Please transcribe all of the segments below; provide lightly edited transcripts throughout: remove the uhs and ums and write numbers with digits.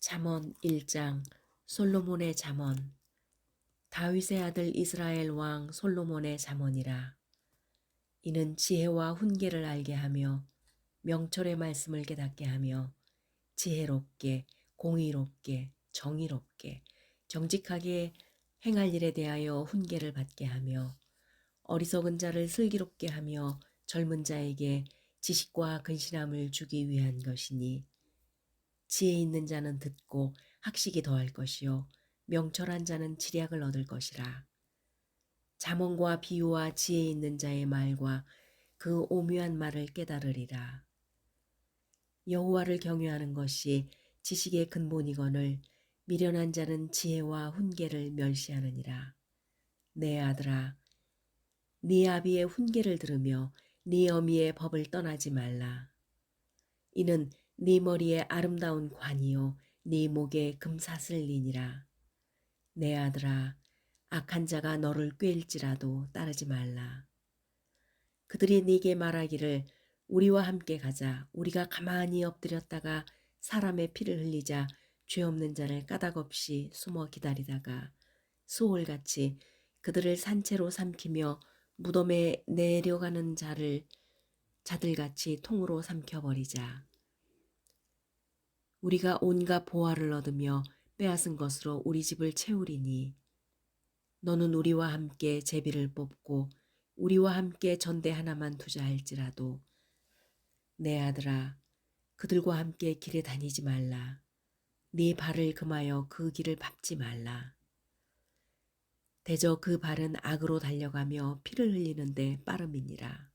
잠언 1장 솔로몬의 잠언. 다윗의 아들 이스라엘 왕 솔로몬의 잠언이라. 이는 지혜와 훈계를 알게 하며 명철의 말씀을 깨닫게 하며 지혜롭게 공의롭게 정의롭게 정직하게 행할 일에 대하여 훈계를 받게 하며 어리석은 자를 슬기롭게 하며 젊은 자에게 지식과 근신함을 주기 위한 것이니, 지혜 있는 자는 듣고 학식이 더할 것이요 명철한 자는 지략을 얻을 것이라. 잠언과 비유와 지혜 있는 자의 말과 그 오묘한 말을 깨달으리라. 여호와를 경외하는 것이 지식의 근본이거늘 미련한 자는 지혜와 훈계를 멸시하느니라. 내 아들아, 네 아비의 훈계를 들으며 네 어미의 법을 떠나지 말라. 이는 네 머리에 아름다운 관이요 네 목에 금사슬이니라. 내 아들아, 악한 자가 너를 꾀일지라도 따르지 말라. 그들이 네게 말하기를 우리와 함께 가자. 우리가 가만히 엎드렸다가 사람의 피를 흘리자. 죄 없는 자를 까닭없이 숨어 기다리다가 수월같이 그들을 산채로 삼키며 무덤에 내려가는 자들같이 통으로 삼켜버리자. 우리가 온갖 보화를 얻으며 빼앗은 것으로 우리 집을 채우리니, 너는 우리와 함께 제비를 뽑고 우리와 함께 전대 하나만 투자할지라도 내 아들아, 그들과 함께 길에 다니지 말라. 네 발을 금하여 그 길을 밟지 말라. 대저 그 발은 악으로 달려가며 피를 흘리는데 빠름이니라.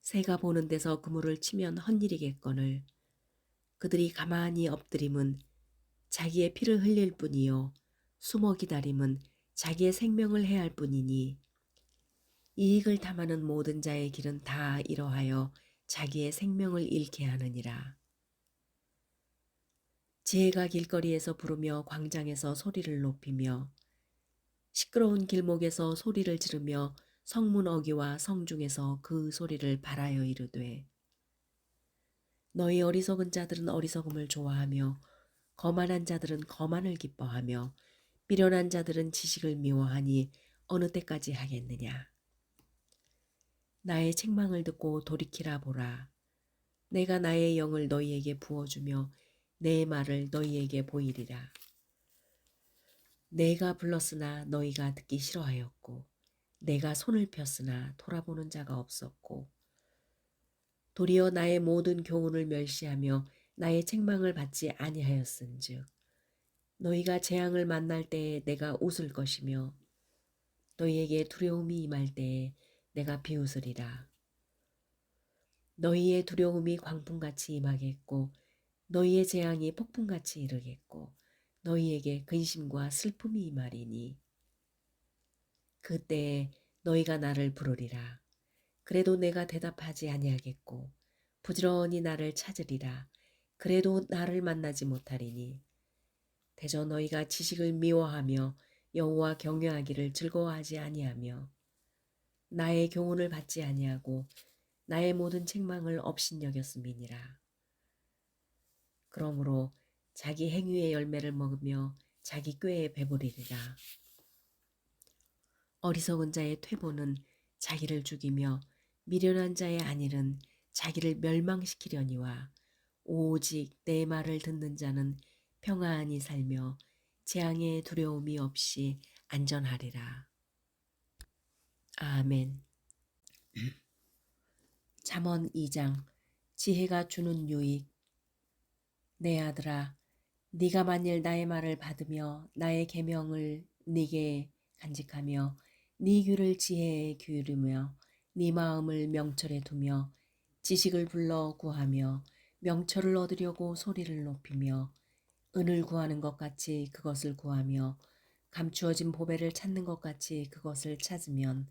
새가 보는 데서 그물을 치면 헛일이겠거늘 그들이 가만히 엎드림은 자기의 피를 흘릴 뿐이요 숨어 기다림은 자기의 생명을 해할 뿐이니, 이익을 탐하는 모든 자의 길은 다 이러하여 자기의 생명을 잃게 하느니라. 지혜가 길거리에서 부르며 광장에서 소리를 높이며 시끄러운 길목에서 소리를 지르며 성문 어귀와 성중에서 그 소리를 발하여 이르되, 너희 어리석은 자들은 어리석음을 좋아하며 거만한 자들은 거만을 기뻐하며 미련한 자들은 지식을 미워하니 어느 때까지 하겠느냐. 나의 책망을 듣고 돌이키라 보라. 내가 나의 영을 너희에게 부어주며 내 말을 너희에게 보이리라. 내가 불렀으나 너희가 듣기 싫어하였고 내가 손을 폈으나 돌아보는 자가 없었고, 도리어 나의 모든 교훈을 멸시하며 나의 책망을 받지 아니하였은즉 너희가 재앙을 만날 때에 내가 웃을 것이며 너희에게 두려움이 임할 때에 내가 비웃으리라. 너희의 두려움이 광풍같이 임하겠고 너희의 재앙이 폭풍같이 이르겠고 너희에게 근심과 슬픔이 임하리니, 그때에 너희가 나를 부르리라. 그래도 내가 대답하지 아니하겠고 부지런히 나를 찾으리라. 그래도 나를 만나지 못하리니, 대저 너희가 지식을 미워하며 여호와 경외하기를 즐거워하지 아니하며 나의 교훈을 받지 아니하고 나의 모든 책망을 업신여겼음이니라. 그러므로 자기 행위의 열매를 먹으며 자기 꾀에 배부리리라. 어리석은 자의 퇴보는 자기를 죽이며 미련한 자의 안일은 자기를 멸망시키려니와 오직 내 말을 듣는 자는 평안히 살며 재앙의 두려움이 없이 안전하리라. 아멘. 잠언 2장 지혜가 주는 유익. 내 아들아, 네가 만일 나의 말을 받으며 나의 계명을 네게 간직하며 네 귀를 지혜에 기울이며 네 마음을 명철에 두며 지식을 불러 구하며 명철을 얻으려고 소리를 높이며 은을 구하는 것 같이 그것을 구하며 감추어진 보배를 찾는 것 같이 그것을 찾으면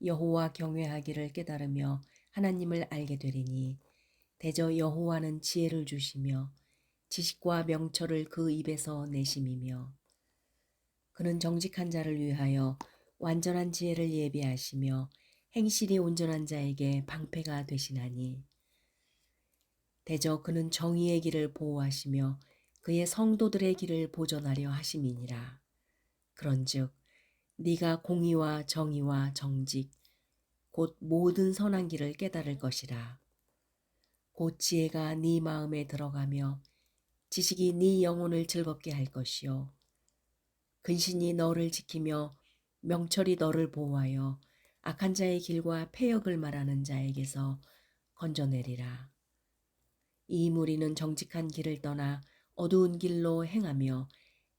여호와 경외하기를 깨달으며 하나님을 알게 되리니, 대저 여호와는 지혜를 주시며 지식과 명철을 그 입에서 내심이며 그는 정직한 자를 위하여 완전한 지혜를 예비하시며 행실이 온전한 자에게 방패가 되시나니, 대저 그는 정의의 길을 보호하시며 그의 성도들의 길을 보존하려 하심이니라. 그런즉 네가 공의와 정의와 정직 곧 모든 선한 길을 깨달을 것이라. 곧 지혜가 네 마음에 들어가며 지식이 네 영혼을 즐겁게 할 것이요 근신이 너를 지키며 명철이 너를 보호하여 악한 자의 길과 패역을 말하는 자에게서 건져내리라. 이 무리는 정직한 길을 떠나 어두운 길로 행하며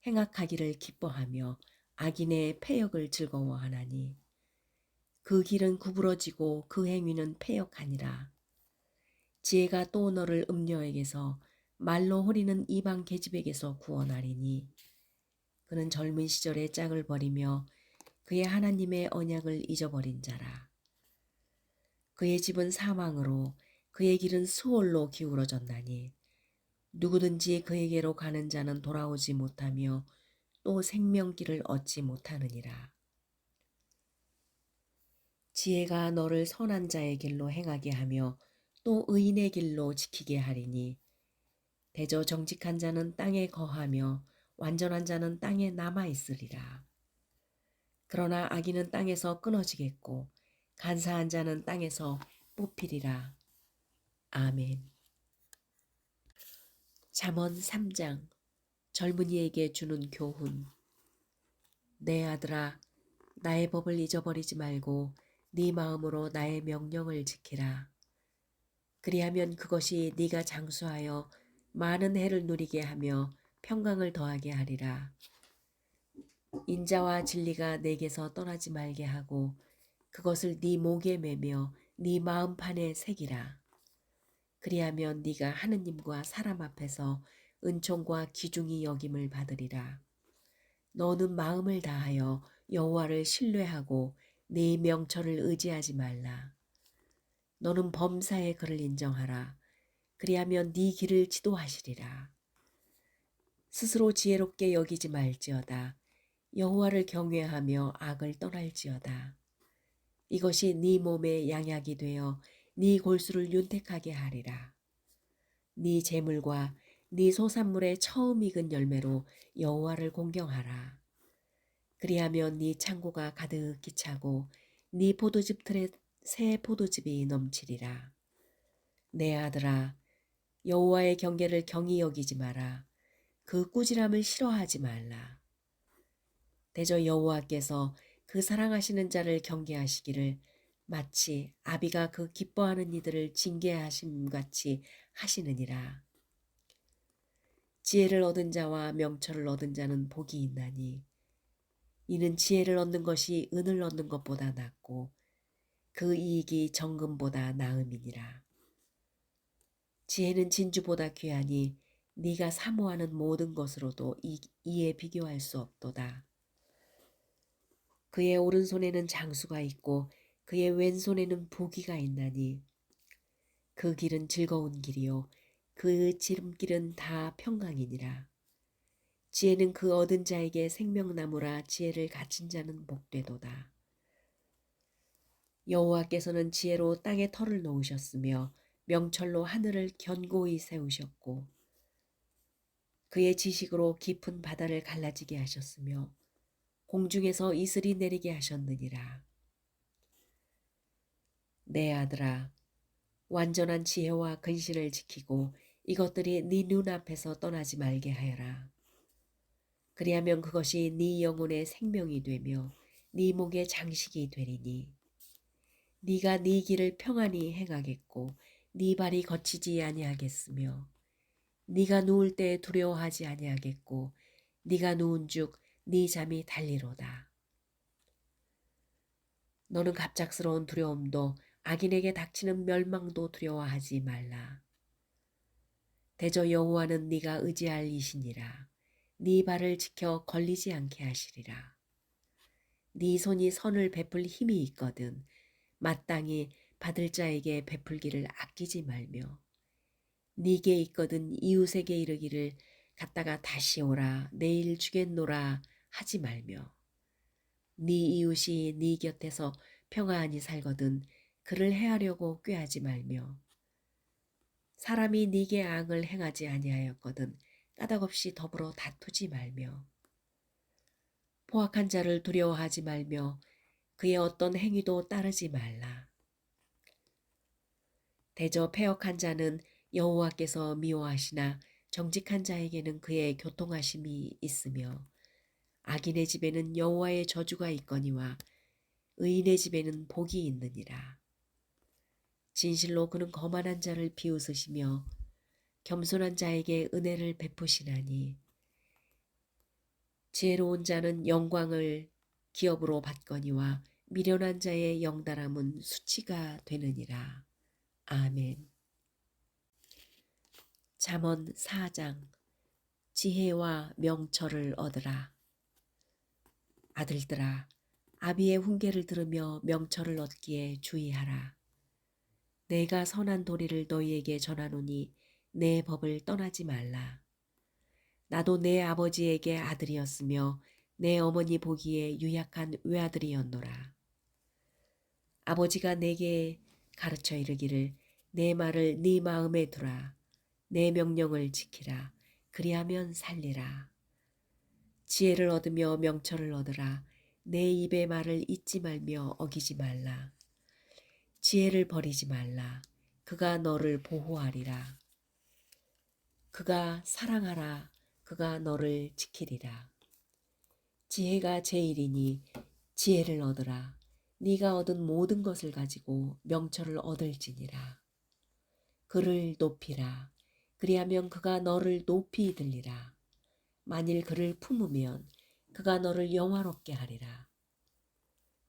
행악하기를 기뻐하며 악인의 패역을 즐거워하나니 그 길은 구부러지고 그 행위는 패역하니라. 지혜가 또 너를 음녀에게서 말로 호리는 이방 계집에게서 구원하리니 그는 젊은 시절에 짝을 버리며 그의 하나님의 언약을 잊어버린 자라. 그의 집은 사망으로 그의 길은 수월로 기울어졌나니 누구든지 그에게로 가는 자는 돌아오지 못하며 또 생명길을 얻지 못하느니라. 지혜가 너를 선한 자의 길로 행하게 하며 또 의인의 길로 지키게 하리니 대저 정직한 자는 땅에 거하며 완전한 자는 땅에 남아 있으리라. 그러나 악인은 땅에서 끊어지겠고 간사한 자는 땅에서 뽑히리라. 아멘. 잠언 3장. 젊은이에게 주는 교훈. 내 아들아, 나의 법을 잊어버리지 말고 네 마음으로 나의 명령을 지키라. 그리하면 그것이 네가 장수하여 많은 해를 누리게 하며 평강을 더하게 하리라. 인자와 진리가 내게서 떠나지 말게 하고 그것을 네 목에 매며 네 마음판에 새기라. 그리하면 네가 하느님과 사람 앞에서 은총과 귀중히 여김을 받으리라. 너는 마음을 다하여 여호와를 신뢰하고 네 명철을 의지하지 말라. 너는 범사의 그를 인정하라. 그리하면 네 길을 지도하시리라. 스스로 지혜롭게 여기지 말지어다. 여호와를 경외하며 악을 떠날지어다. 이것이 네 몸의 양약이 되어 네 골수를 윤택하게 하리라. 네 재물과 네 소산물의 처음 익은 열매로 여호와를 공경하라. 그리하면 네 창고가 가득히 차고 네 포도즙 틀에 새 포도즙이 넘치리라. 내 아들아, 여호와의 경계를 경히 여기지 마라. 그 꾸지람을 싫어하지 말라. 대저 여호와께서 그 사랑하시는 자를 경계하시기를 마치 아비가 그 기뻐하는 이들을 징계하심같이 하시느니라. 지혜를 얻은 자와 명철을 얻은 자는 복이 있나니 이는 지혜를 얻는 것이 은을 얻는 것보다 낫고 그 이익이 정금보다 나음이니라. 지혜는 진주보다 귀하니 네가 사모하는 모든 것으로도 이에 비교할 수 없도다. 그의 오른손에는 장수가 있고 그의 왼손에는 부귀가 있나니 그 길은 즐거운 길이요 그 지름길은 다 평강이니라. 지혜는 그 얻은 자에게 생명나무라 지혜를 갖춘 자는 복되도다. 여호와께서는 지혜로 땅에 터를 놓으셨으며 명철로 하늘을 견고히 세우셨고 그의 지식으로 깊은 바다를 갈라지게 하셨으며 공중에서 이슬이 내리게 하셨느니라. 내 아들아, 완전한 지혜와 근신을 지키고 이것들이 네 눈앞에서 떠나지 말게 하여라. 그리하면 그것이 네 영혼의 생명이 되며 네 목의 장식이 되리니 네가 네 길을 평안히 행하겠고 네 발이 거치지 아니하겠으며 네가 누울 때 두려워하지 아니하겠고 네가 누운즉 네 잠이 달리로다. 너는 갑작스러운 두려움도 악인에게 닥치는 멸망도 두려워하지 말라. 대저 여호와는 네가 의지할 이시니라. 네 발을 지켜 걸리지 않게 하시리라. 네 손이 선을 베풀 힘이 있거든 마땅히 받을 자에게 베풀기를 아끼지 말며 네게 있거든 이웃에게 이르기를 갔다가 다시 오라 내일 주겠노라 하지 말며 네 이웃이 네 곁에서 평안히 살거든 그를 해하려고 꾀하지 말며 사람이 네게 악을 행하지 아니하였거든 까닭없이 더불어 다투지 말며 포악한 자를 두려워하지 말며 그의 어떤 행위도 따르지 말라. 대저 패역한 자는 여호와께서 미워하시나 정직한 자에게는 그의 교통하심이 있으며 악인의 집에는 여호와의 저주가 있거니와 의인의 집에는 복이 있느니라. 진실로 그는 거만한 자를 비웃으시며 겸손한 자에게 은혜를 베푸시나니 지혜로운 자는 영광을 기업으로 받거니와 미련한 자의 영달함은 수치가 되느니라. 아멘. 잠언 4장. 지혜와 명철을 얻으라. 아들들아, 아비의 훈계를 들으며 명철을 얻기에 주의하라. 내가 선한 도리를 너희에게 전하노니 내 법을 떠나지 말라. 나도 내 아버지에게 아들이었으며 내 어머니 보기에 유약한 외아들이었노라. 아버지가 내게 가르쳐 이르기를 내 말을 네 마음에 두라. 내 명령을 지키라. 그리하면 살리라. 지혜를 얻으며 명철을 얻으라. 내 입의 말을 잊지 말며 어기지 말라. 지혜를 버리지 말라. 그가 너를 보호하리라. 그가 사랑하라. 그가 너를 지키리라. 지혜가 제일이니 지혜를 얻으라. 네가 얻은 모든 것을 가지고 명철을 얻을지니라. 그를 높이라. 그리하면 그가 너를 높이 들리라. 만일 그를 품으면 그가 너를 영화롭게 하리라.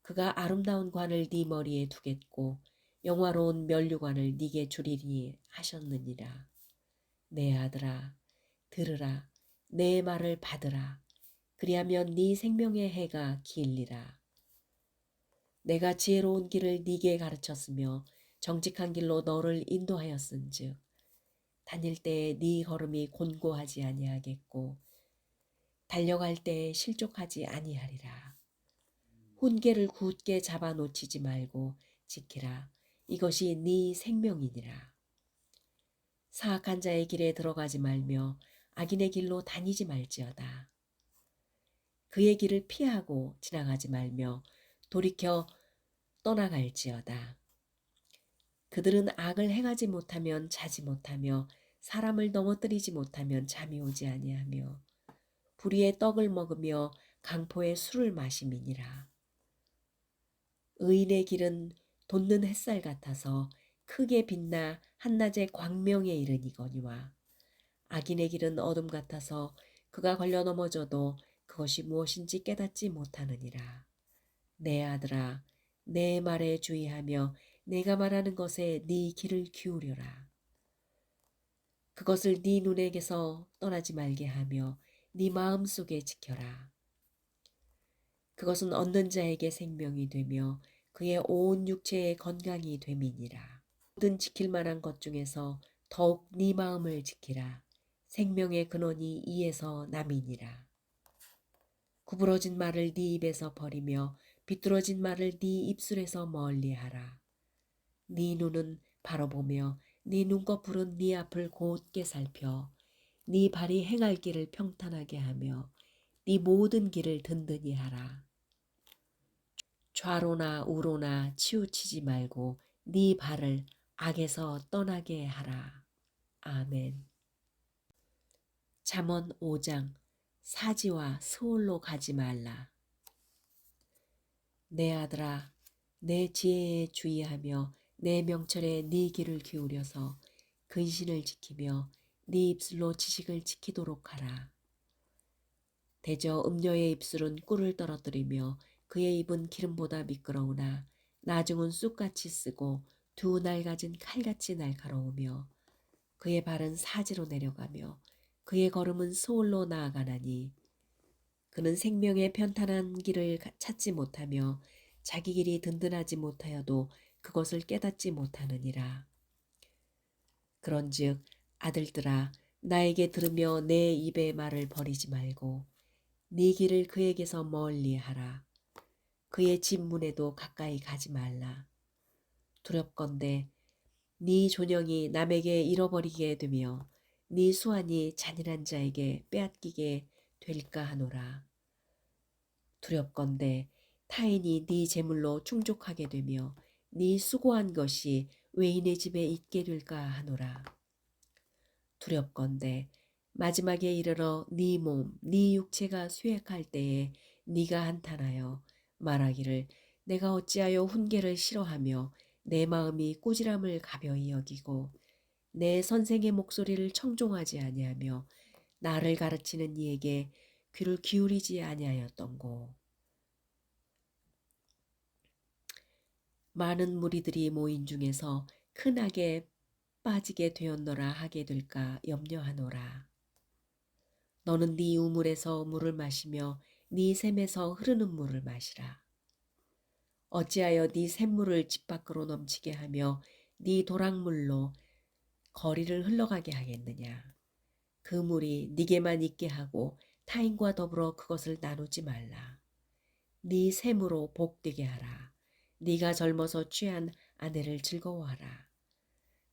그가 아름다운 관을 네 머리에 두겠고 영화로운 면류관을 네게 주리니 하셨느니라. 내 아들아, 들으라. 내 말을 받으라. 그리하면 네 생명의 해가 길리라. 내가 지혜로운 길을 네게 가르쳤으며 정직한 길로 너를 인도하였은즉 다닐 때에 네 걸음이 곤고하지 아니하겠고 달려갈 때에 실족하지 아니하리라. 훈계를 굳게 잡아 놓치지 말고 지키라. 이것이 네 생명이니라. 사악한 자의 길에 들어가지 말며 악인의 길로 다니지 말지어다. 그의 길을 피하고 지나가지 말며 돌이켜 떠나갈지어다. 그들은 악을 행하지 못하면 자지 못하며 사람을 넘어뜨리지 못하면 잠이 오지 아니하며 불의의 떡을 먹으며 강포의 술을 마심이니라. 의인의 길은 돋는 햇살 같아서 크게 빛나 한낮의 광명에 이르니거니와 악인의 길은 어둠 같아서 그가 걸려 넘어져도 그것이 무엇인지 깨닫지 못하느니라. 내 아들아, 내 말에 주의하며 내가 말하는 것에 네 귀를 기울여라. 그것을 네 눈에게서 떠나지 말게 하며 네 마음속에 지켜라. 그것은 얻는 자에게 생명이 되며 그의 온 육체의 건강이 됨이니라. 모든 지킬 만한 것 중에서 더욱 네 마음을 지키라. 생명의 근원이 이에서 남이니라. 구부러진 말을 네 입에서 버리며 비뚤어진 말을 네 입술에서 멀리하라. 네 눈은 바로 보며 네 눈꺼풀은 네 앞을 곧게 살펴 네 발이 행할 길을 평탄하게 하며 네 모든 길을 든든히 하라. 좌로나 우로나 치우치지 말고 네 발을 악에서 떠나게 하라. 아멘. 잠언 5장. 사지와 스올로 가지 말라. 내 아들아, 내 지혜에 주의하며 내 명철에 네 귀를 기울여서 근신을 지키며 네 입술로 지식을 지키도록 하라. 대저 음녀의 입술은 꿀을 떨어뜨리며 그의 입은 기름보다 미끄러우나 나중은 쑥같이 쓰고 두 날가진 칼같이 날카로우며 그의 발은 사지로 내려가며 그의 걸음은 소홀로 나아가나니 그는 생명의 편탄한 길을 찾지 못하며 자기 길이 든든하지 못하여도 그것을 깨닫지 못하느니라. 그런즉 아들들아, 나에게 들으며 내 입의 말을 버리지 말고 네 길을 그에게서 멀리하라. 그의 집 문에도 가까이 가지 말라. 두렵건대 네 존영이 남에게 잃어버리게 되며 네 수완이 잔인한 자에게 빼앗기게 될까 하노라. 두렵건대 타인이 네 재물로 충족하게 되며 네 수고한 것이 외인의 집에 있게 될까 하노라. 두렵건대 마지막에 이르러 네 몸, 네 육체가 쇠약할 때에 네가 한탄하여 말하기를 내가 어찌하여 훈계를 싫어하며 내 마음이 꾸지람을 가벼이 여기고 내 선생의 목소리를 청종하지 아니하며 나를 가르치는 이에게 귀를 기울이지 아니하였던고. 많은 무리들이 모인 중에서 큰 악에 빠지게 되었노라 하게 될까 염려하노라. 너는 네 우물에서 물을 마시며 네 샘에서 흐르는 물을 마시라. 어찌하여 네 샘물을 집 밖으로 넘치게 하며 네 도랑물로 거리를 흘러가게 하겠느냐. 그 물이 네게만 있게 하고 타인과 더불어 그것을 나누지 말라. 네 샘으로 복되게 하라. 네가 젊어서 취한 아내를 즐거워하라.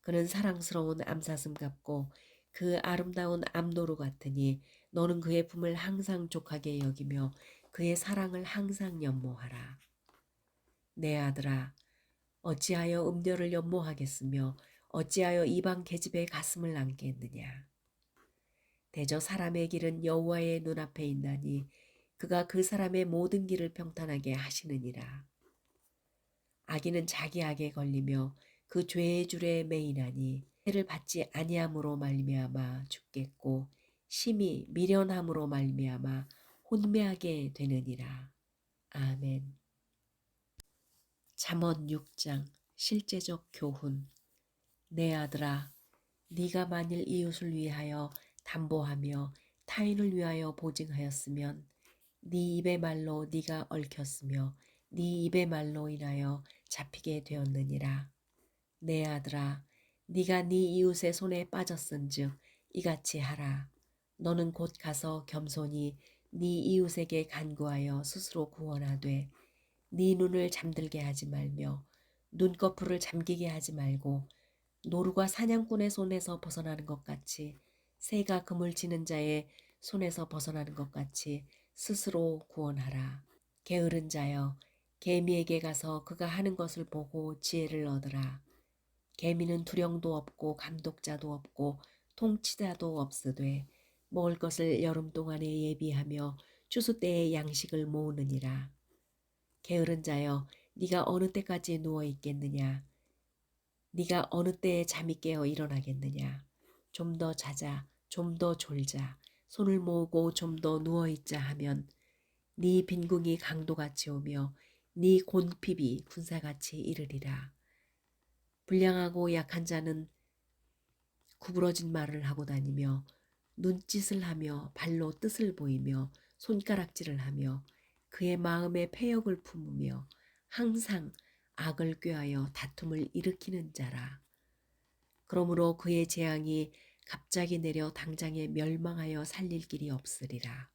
그는 사랑스러운 암사슴 같고 그 아름다운 암노루 같으니 너는 그의 품을 항상 족하게 여기며 그의 사랑을 항상 연모하라. 내 아들아, 어찌하여 음녀를 연모하겠으며 어찌하여 이방 계집의 가슴을 안겠느냐. 대저 사람의 길은 여호와의 눈앞에 있나니 그가 그 사람의 모든 길을 평탄하게 하시느니라. 악인은 자기 악에 걸리며 그 죄의 줄에 매이나니 해를 받지 아니함으로 말미암아 죽겠고 심히 미련함으로 말미암아 혼매하게 되느니라. 아멘. 잠언 6장 실제적 교훈. 내 아들아, 네가 만일 이웃을 위하여 담보하며 타인을 위하여 보증하였으면 네 입의 말로 네가 얽혔으며 네 입의 말로 인하여 잡히게 되었느니라. 내 아들아, 네가 네 이웃의 손에 빠졌은즉 이같이 하라. 너는 곧 가서 겸손히 네 이웃에게 간구하여 스스로 구원하되 네 눈을 잠들게 하지 말며 눈꺼풀을 잠기게 하지 말고 노루가 사냥꾼의 손에서 벗어나는 것 같이 새가 그물 치는 자의 손에서 벗어나는 것 같이 스스로 구원하라. 게으른 자여, 개미에게 가서 그가 하는 것을 보고 지혜를 얻으라. 개미는 두령도 없고 감독자도 없고 통치자도 없으되 먹을 것을 여름 동안에 예비하며 추수 때에 양식을 모으느니라. 게으른 자여, 네가 어느 때까지 누워 있겠느냐? 네가 어느 때에 잠이 깨어 일어나겠느냐? 좀 더 자자, 좀 더 졸자, 손을 모으고 좀 더 누워 있자 하면 네 빈궁이 강도같이 오며 네 곤핍이 군사같이 이르리라. 불량하고 약한 자는 구부러진 말을 하고 다니며 눈짓을 하며 발로 뜻을 보이며 손가락질을 하며 그의 마음에 패역을 품으며 항상 악을 꾀하여 다툼을 일으키는 자라. 그러므로 그의 재앙이 갑자기 내려 당장에 멸망하여 살릴 길이 없으리라.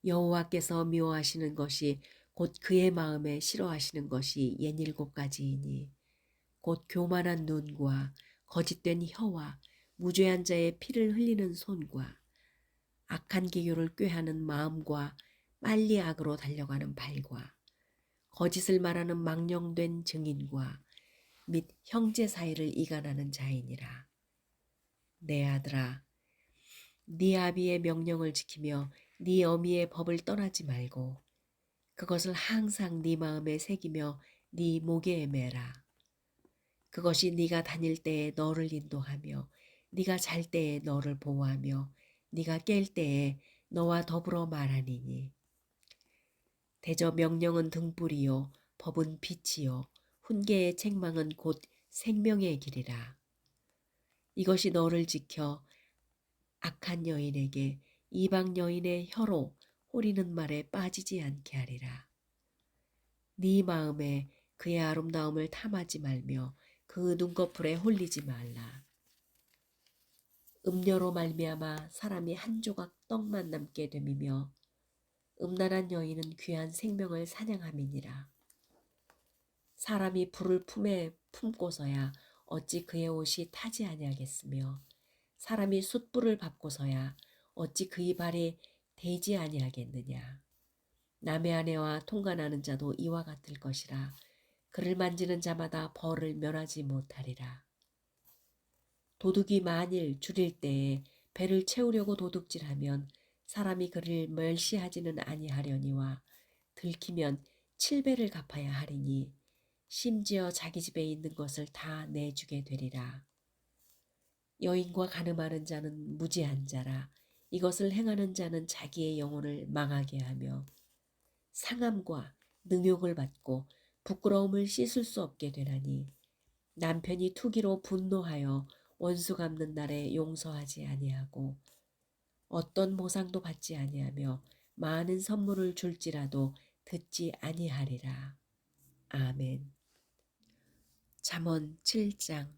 여호와께서 미워하시는 것이 곧 그의 마음에 싫어하시는 것이 67가지이니 곧 교만한 눈과 거짓된 혀와 무죄한 자의 피를 흘리는 손과 악한 기교를 꾀하는 마음과 빨리 악으로 달려가는 발과 거짓을 말하는 망령된 증인과 및 형제 사이를 이간하는 자이니라. 내 아들아, 네 아비의 명령을 지키며 네 어미의 법을 떠나지 말고 그것을 항상 네 마음에 새기며 네 목에 매라. 그것이 네가 다닐 때에 너를 인도하며 네가 잘 때에 너를 보호하며 네가 깰 때에 너와 더불어 말하니니. 대저 명령은 등불이요 법은 빛이요 훈계의 책망은 곧 생명의 길이라. 이것이 너를 지켜 악한 여인에게 이방 여인의 혀로 호리는 말에 빠지지 않게 하리라. 네 마음에 그의 아름다움을 탐하지 말며 그 눈꺼풀에 홀리지 말라. 음녀로 말미암아 사람이 한 조각 떡만 남게 됨이며 음란한 여인은 귀한 생명을 사냥함이니라. 사람이 불을 품에 품고서야 어찌 그의 옷이 타지 아니하겠으며 사람이 숯불을 밟고서야 어찌 그의 발에 대지 아니하겠느냐. 남의 아내와 통관하는 자도 이와 같을 것이라. 그를 만지는 자마다 벌을 면하지 못하리라. 도둑이 만일 줄일 때에 배를 채우려고 도둑질하면 사람이 그를 멸시하지는 아니하려니와 들키면 7배를 갚아야 하리니 심지어 자기 집에 있는 것을 다 내주게 되리라. 여인과 간음하는 자는 무지한 자라. 이것을 행하는 자는 자기의 영혼을 망하게 하며 상함과 능욕을 받고 부끄러움을 씻을 수 없게 되나니 남편이 투기로 분노하여 원수 갚는 날에 용서하지 아니하고 어떤 보상도 받지 아니하며 많은 선물을 줄지라도 듣지 아니하리라. 아멘. 잠언 7장.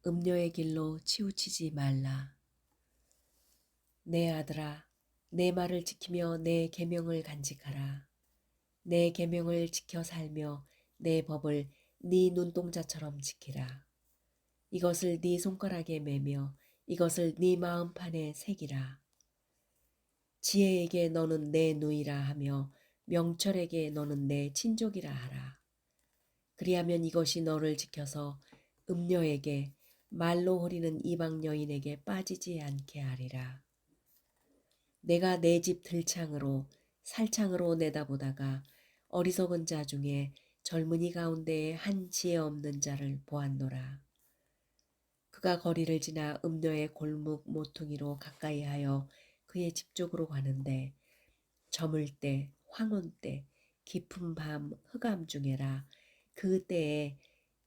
음료의 길로 치우치지 말라. 내 아들아, 내 말을 지키며 내 계명을 간직하라. 내 계명을 지켜 살며 내 법을 네 눈동자처럼 지키라. 이것을 네 손가락에 매며 이것을 네 마음판에 새기라. 지혜에게 너는 내 누이라 하며 명철에게 너는 내 친족이라 하라. 그리하면 이것이 너를 지켜서 음녀에게 말로 호리는 이방 여인에게 빠지지 않게 하리라. 내가 내 집 들창으로 살창으로 내다보다가 어리석은 자 중에 젊은이 가운데에 한 지혜 없는 자를 보았노라. 그가 거리를 지나 음녀의 골목 모퉁이로 가까이하여 그의 집 쪽으로 가는데 저물 때 황혼 때 깊은 밤 흑암 중에라. 그 때에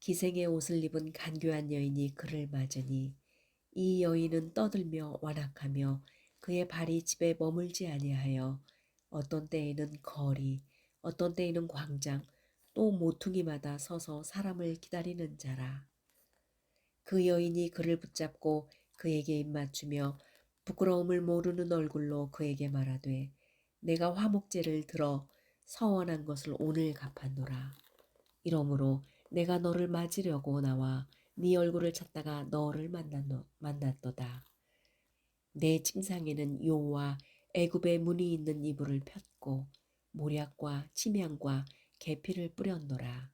기생의 옷을 입은 간교한 여인이 그를 맞으니 이 여인은 떠들며 완악하며 그의 발이 집에 머물지 아니하여 어떤 때에는 거리 어떤 때에는 광장 또 모퉁이마다 서서 사람을 기다리는 자라. 그 여인이 그를 붙잡고 그에게 입맞추며 부끄러움을 모르는 얼굴로 그에게 말하되 내가 화목제를 들어 서원한 것을 오늘 갚았노라. 이러므로 내가 너를 맞으려고 나와 네 얼굴을 찾다가 너를 만났도다. 내 침상에는 요와 애굽의 문이 있는 이불을 폈고 모략과 침향과 계피를 뿌렸노라.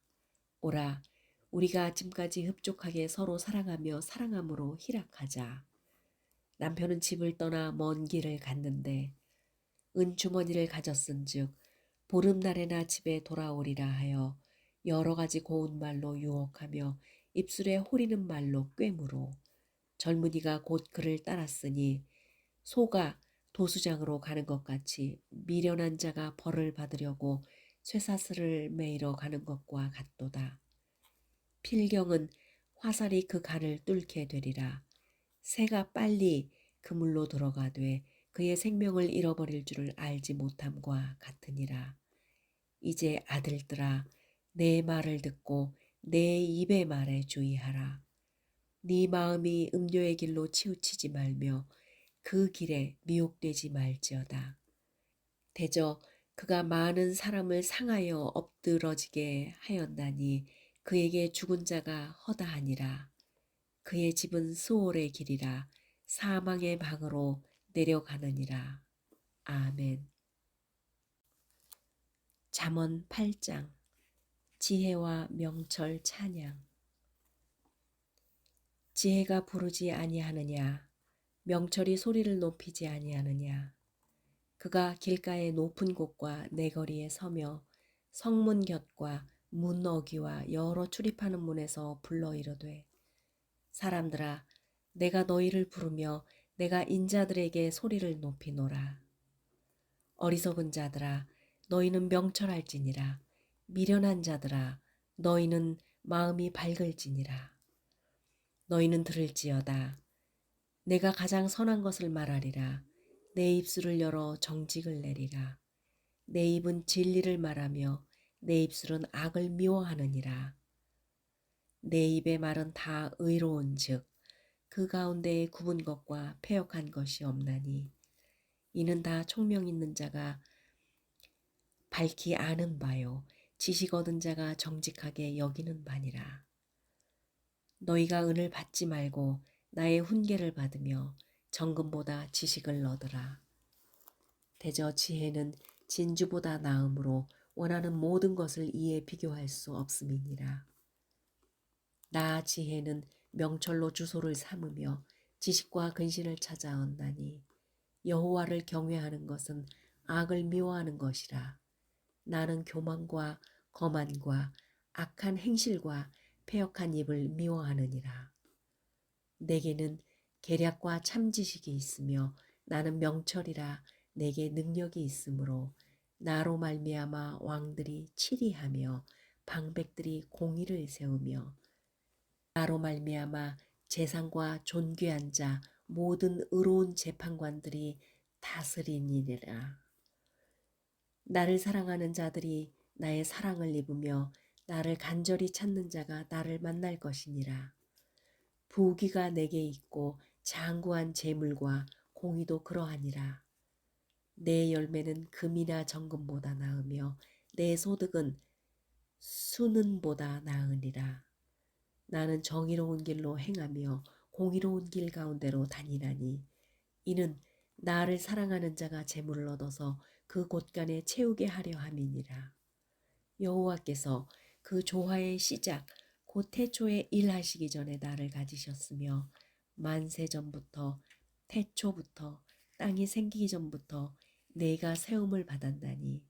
오라, 우리가 아침까지 흡족하게 서로 사랑하며 사랑함으로 희락하자. 남편은 집을 떠나 먼 길을 갔는데 은주머니를 가졌은즉 보름날에나 집에 돌아오리라 하여 여러 가지 고운 말로 유혹하며 입술에 호리는 말로 꿰물어 젊은이가 곧 그를 따랐으니 소가 도수장으로 가는 것 같이 미련한 자가 벌을 받으려고 쇠사슬을 매이러 가는 것과 같도다. 필경은 화살이 그 간을 뚫게 되리라. 새가 빨리 그물로 들어가되 그의 생명을 잃어버릴 줄을 알지 못함과 같으니라. 이제 아들들아, 내 말을 듣고 내 입의 말에 주의하라. 네 마음이 음료의 길로 치우치지 말며 그 길에 미혹되지 말지어다. 대저 그가 많은 사람을 상하여 엎드러지게 하였나니 그에게 죽은 자가 허다하니라. 그의 집은 스올의 길이라 사망의 방으로 내려가느니라. 아멘. 잠언 8장. 지혜와 명철 찬양. 지혜가 부르지 아니하느냐, 명철이 소리를 높이지 아니하느냐. 그가 길가의 높은 곳과 내거리에 서며 성문 곁과 문 어귀와 여러 출입하는 문에서 불러 이르되 사람들아, 내가 너희를 부르며 내가 인자들에게 소리를 높이노라. 어리석은 자들아, 너희는 명철할지니라. 미련한 자들아, 너희는 마음이 밝을지니라. 너희는 들을지어다. 내가 가장 선한 것을 말하리라. 내 입술을 열어 정직을 내리라. 내 입은 진리를 말하며 내 입술은 악을 미워하느니라. 내 입의 말은 다 의로운즉 그 가운데에 굽은 것과 패역한 것이 없나니 이는 다 총명 있는 자가 밝히 아는 바요 지식 얻은 자가 정직하게 여기는 바니라. 너희가 은을 받지 말고 나의 훈계를 받으며 정금보다 지식을 얻으라. 대저 지혜는 진주보다 나음으로 원하는 모든 것을 이에 비교할 수 없음이니라. 나 지혜는 명철로 주소를 삼으며 지식과 근신을 찾아 얻나니 여호와를 경외하는 것은 악을 미워하는 것이라. 나는 교만과 거만과 악한 행실과 패역한 입을 미워하느니라. 내게는 계략과 참지식이 있으며 나는 명철이라. 내게 능력이 있으므로 나로 말미암아 왕들이 치리하며 방백들이 공의를 세우며 나로 말미암아 재상과 존귀한 자 모든 의로운 재판관들이 다스리니라. 나를 사랑하는 자들이 나의 사랑을 입으며 나를 간절히 찾는 자가 나를 만날 것이니라. 부귀가 내게 있고 장구한 재물과 공의도 그러하니라. 내 열매는 금이나 정금보다 나으며 내 소득은 수는보다 나으니라. 나는 정의로운 길로 행하며 공의로운 길 가운데로 다니나니 이는 나를 사랑하는 자가 재물을 얻어서 그 곳간에 채우게 하려 함이니라. 여호와께서 그 조화의 시작 곧 태초에 일하시기 전에 나를 가지셨으며 만세 전부터 태초부터 땅이 생기기 전부터 내가 세움을 받았나니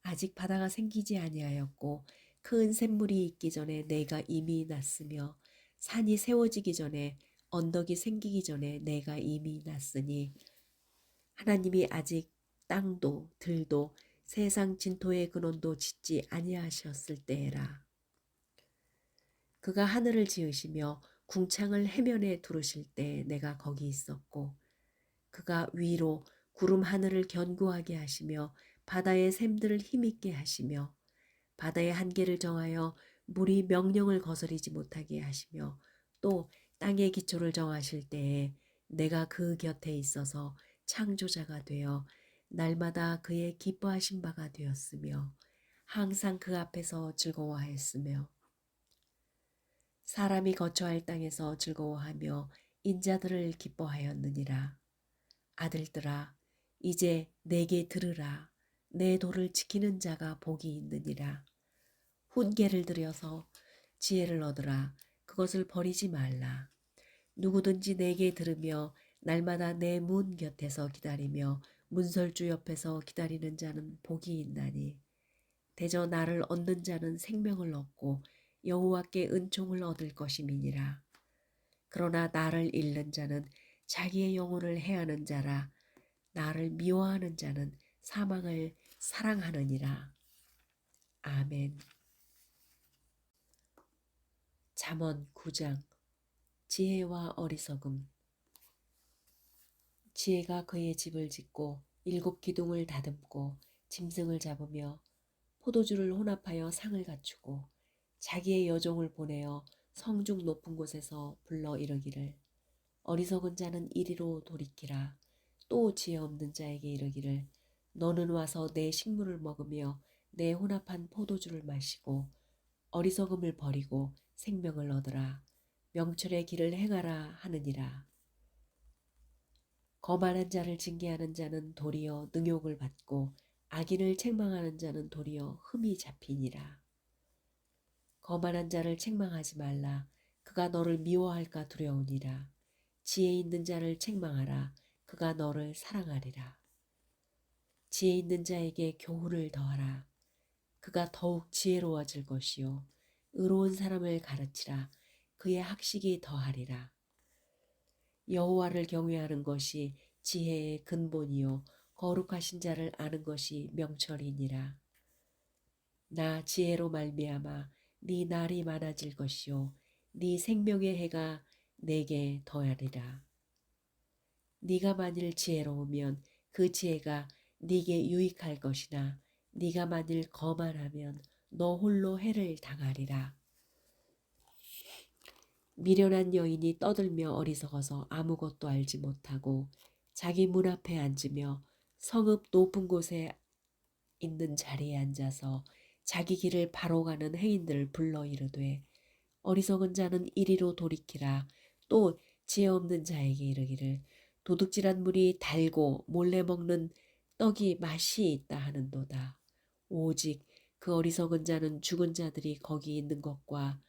아직 바다가 생기지 아니하였고 큰 샘물이 있기 전에 내가 이미 났으며 산이 세워지기 전에 언덕이 생기기 전에 내가 이미 났으니 하나님이 아직 땅도 들도 세상 진토의 근원도 짓지 아니하셨을 때에라. 그가 하늘을 지으시며 궁창을 해면에 두르실 때 내가 거기 있었고 그가 위로 구름 하늘을 견고하게 하시며 바다의 샘들을 힘있게 하시며 바다의 한계를 정하여 물이 명령을 거스리지 못하게 하시며 또 땅의 기초를 정하실 때에 내가 그 곁에 있어서 창조자가 되어 날마다 그의 기뻐하신 바가 되었으며 항상 그 앞에서 즐거워하였으며 사람이 거처할 땅에서 즐거워하며 인자들을 기뻐하였느니라. 아들들아 이제 내게 들으라. 내 도를 지키는 자가 복이 있느니라. 훈계를 들여서 지혜를 얻으라. 그것을 버리지 말라. 누구든지 내게 들으며 날마다 내 문 곁에서 기다리며 문설주 옆에서 기다리는 자는 복이 있나니 대저 나를 얻는 자는 생명을 얻고 여호와께 은총을 얻을 것임이니라. 그러나 나를 잃는 자는 자기의 영혼을 해하는 자라. 나를 미워하는 자는 사망을 사랑하느니라. 아멘. 잠언 9장. 지혜와 어리석음. 지혜가 그의 집을 짓고 7 기둥을 다듬고 짐승을 잡으며 포도주를 혼합하여 상을 갖추고 자기의 여종을 보내어 성중 높은 곳에서 불러 이르기를 어리석은 자는 이리로 돌이키라. 또 지혜 없는 자에게 이르기를 너는 와서 내 식물을 먹으며 내 혼합한 포도주를 마시고 어리석음을 버리고 생명을 얻으라. 명철의 길을 행하라 하느니라. 거만한 자를 징계하는 자는 도리어 능욕을 받고 악인을 책망하는 자는 도리어 흠이 잡히니라. 거만한 자를 책망하지 말라. 그가 너를 미워할까 두려우니라. 지혜 있는 자를 책망하라. 그가 너를 사랑하리라. 지혜 있는 자에게 교훈을 더하라. 그가 더욱 지혜로워질 것이요 의로운 사람을 가르치라. 그의 학식이 더하리라. 여호와를 경외하는 것이 지혜의 근본이요 거룩하신 자를 아는 것이 명철이니라. 나 지혜로 말미암아 네 날이 많아질 것이요 네 생명의 해가 내게 더하리라. 네가 만일 지혜로우면 그 지혜가 네게 유익할 것이나 네가 만일 거만하면 너 홀로 해를 당하리라. 미련한 여인이 떠들며 어리석어서 아무것도 알지 못하고 자기 문 앞에 앉으며 성읍 높은 곳에 있는 자리에 앉아서 자기 길을 바로 가는 행인들을 불러 이르되 어리석은 자는 이리로 돌이키라. 또 지혜 없는 자에게 이르기를 도둑질한 물이 달고 몰래 먹는 떡이 맛이 있다 하는도다. 오직 그 어리석은 자는 죽은 자들이 거기 있는 것과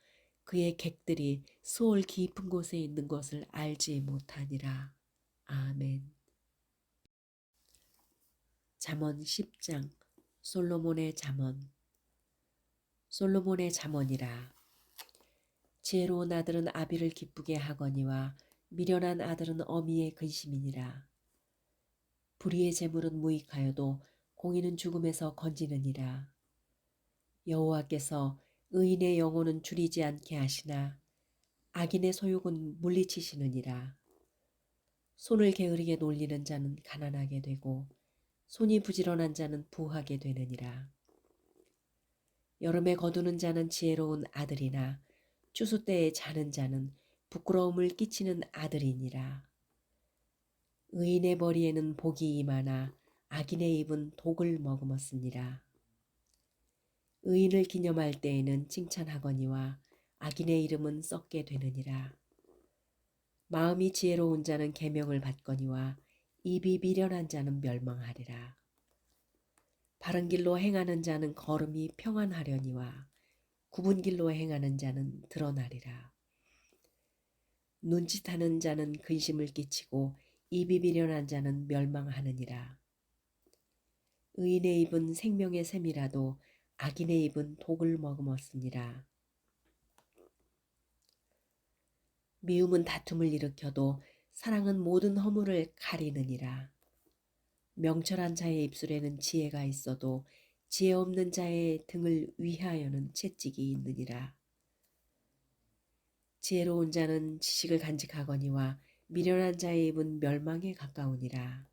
그의 객들이 수월 깊은 곳에 있는 것을 알지 못하니라. 아멘. 잠언 10장. 솔로몬의 잠언. 솔로몬의 잠언이라. 지혜로운 아들은 아비를 기쁘게 하거니와 미련한 아들은 어미의 근심이니라. 불의의 재물은 무익하여도 공의는 죽음에서 건지느니라. 여호와께서 의인의 영혼은 줄이지 않게 하시나 악인의 소욕은 물리치시느니라. 손을 게으르게 놀리는 자는 가난하게 되고 손이 부지런한 자는 부하게 되느니라. 여름에 거두는 자는 지혜로운 아들이나 추수 때에 자는 자는 부끄러움을 끼치는 아들이니라. 의인의 머리에는 복이 임하나 악인의 입은 독을 머금었으니라. 의인을 기념할 때에는 칭찬하거니와 악인의 이름은 썩게 되느니라. 마음이 지혜로운 자는 계명을 받거니와 입이 미련한 자는 멸망하리라. 바른 길로 행하는 자는 걸음이 평안하려니와 굽은 길로 행하는 자는 드러나리라. 눈짓하는 자는 근심을 끼치고 입이 미련한 자는 멸망하느니라. 의인의 입은 생명의 샘이라도 악인의 입은 독을 머금었으니라. 미움은 다툼을 일으켜도 사랑은 모든 허물을 가리느니라. 명철한 자의 입술에는 지혜가 있어도 지혜 없는 자의 등을 위하여는 채찍이 있느니라. 지혜로운 자는 지식을 간직하거니와 미련한 자의 입은 멸망에 가까우니라.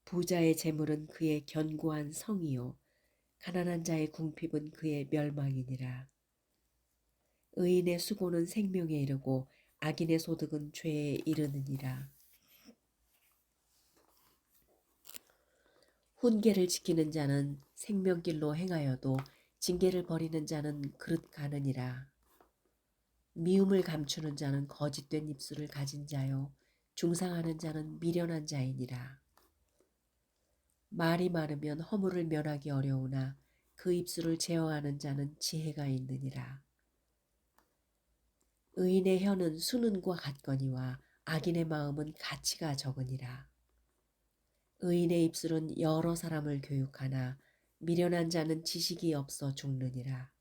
부자의 재물은 그의 견고한 성이요 가난한 자의 궁핍은 그의 멸망이니라. 의인의 수고는 생명에 이르고 악인의 소득은 죄에 이르느니라. 훈계를 지키는 자는 생명길로 행하여도 징계를 버리는 자는 그릇 가느니라. 미움을 감추는 자는 거짓된 입술을 가진 자요 중상하는 자는 미련한 자이니라. 말이 많으면 허물을 면하기 어려우나 그 입술을 제어하는 자는 지혜가 있느니라. 의인의 혀는 수는과 같거니와 악인의 마음은 가치가 적으니라. 의인의 입술은 여러 사람을 교육하나 미련한 자는 지식이 없어 죽느니라.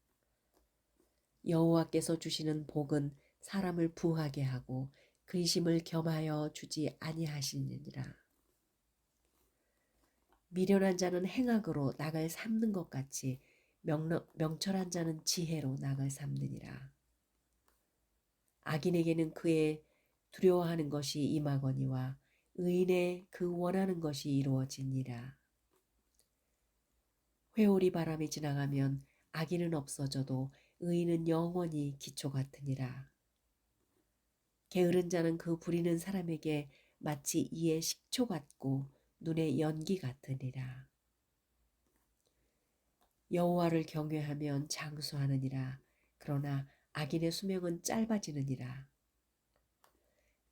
여호와께서 주시는 복은 사람을 부하게 하고 근심을 겸하여 주지 아니하시느니라. 미련한 자는 행악으로 낙을 삼는 것 같이 명철한 자는 지혜로 낙을 삼느니라. 악인에게는 그의 두려워하는 것이 임하거니와 의인의 그 원하는 것이 이루어지니라. 회오리 바람이 지나가면 악인은 없어져도 의인은 영원히 기초 같으니라. 게으른 자는 그 부리는 사람에게 마치 이에 식초 같고 눈에 연기 같으니라. 여호와를 경외하면 장수하느니라. 그러나 악인의 수명은 짧아지느니라.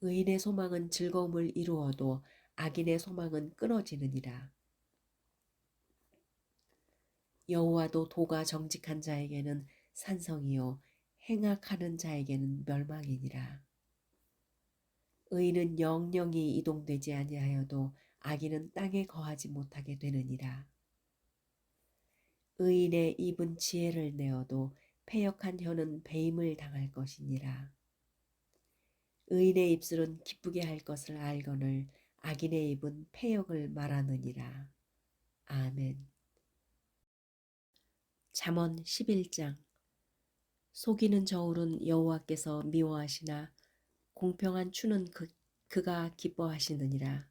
의인의 소망은 즐거움을 이루어도 악인의 소망은 끊어지느니라. 여호와도 도가 정직한 자에게는 산성이요 행악하는 자에게는 멸망이니라. 의인은 영영이 이동되지 아니하여도 악인은 땅에 거하지 못하게 되느니라. 의인의 입은 지혜를 내어도 패역한 혀는 배임을 당할 것이니라. 의인의 입술은 기쁘게 할 것을 알거늘 악인의 입은 패역을 말하느니라. 아멘. 잠언 11장. 속이는 저울은 여호와께서 미워하시나 공평한 추는 그가 기뻐하시느니라.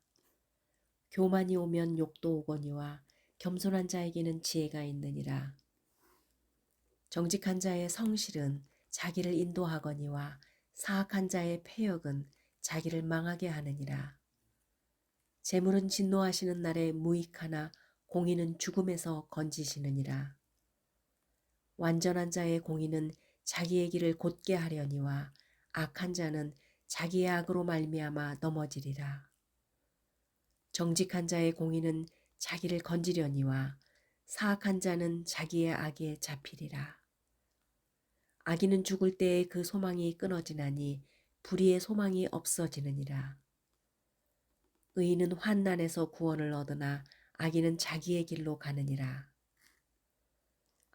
교만이 오면 욕도 오거니와 겸손한 자에게는 지혜가 있느니라. 정직한 자의 성실은 자기를 인도하거니와 사악한 자의 패역은 자기를 망하게 하느니라. 재물은 진노하시는 날에 무익하나 공의는 죽음에서 건지시느니라. 완전한 자의 공의는 자기의 길을 곧게 하려니와 악한 자는 자기의 악으로 말미암아 넘어지리라. 정직한 자의 공의는 자기를 건지려니와 사악한 자는 자기의 악에 잡히리라. 악인은 죽을 때에 그 소망이 끊어지나니 불의의 소망이 없어지느니라. 의인은 환난에서 구원을 얻으나 악인은 자기의 길로 가느니라.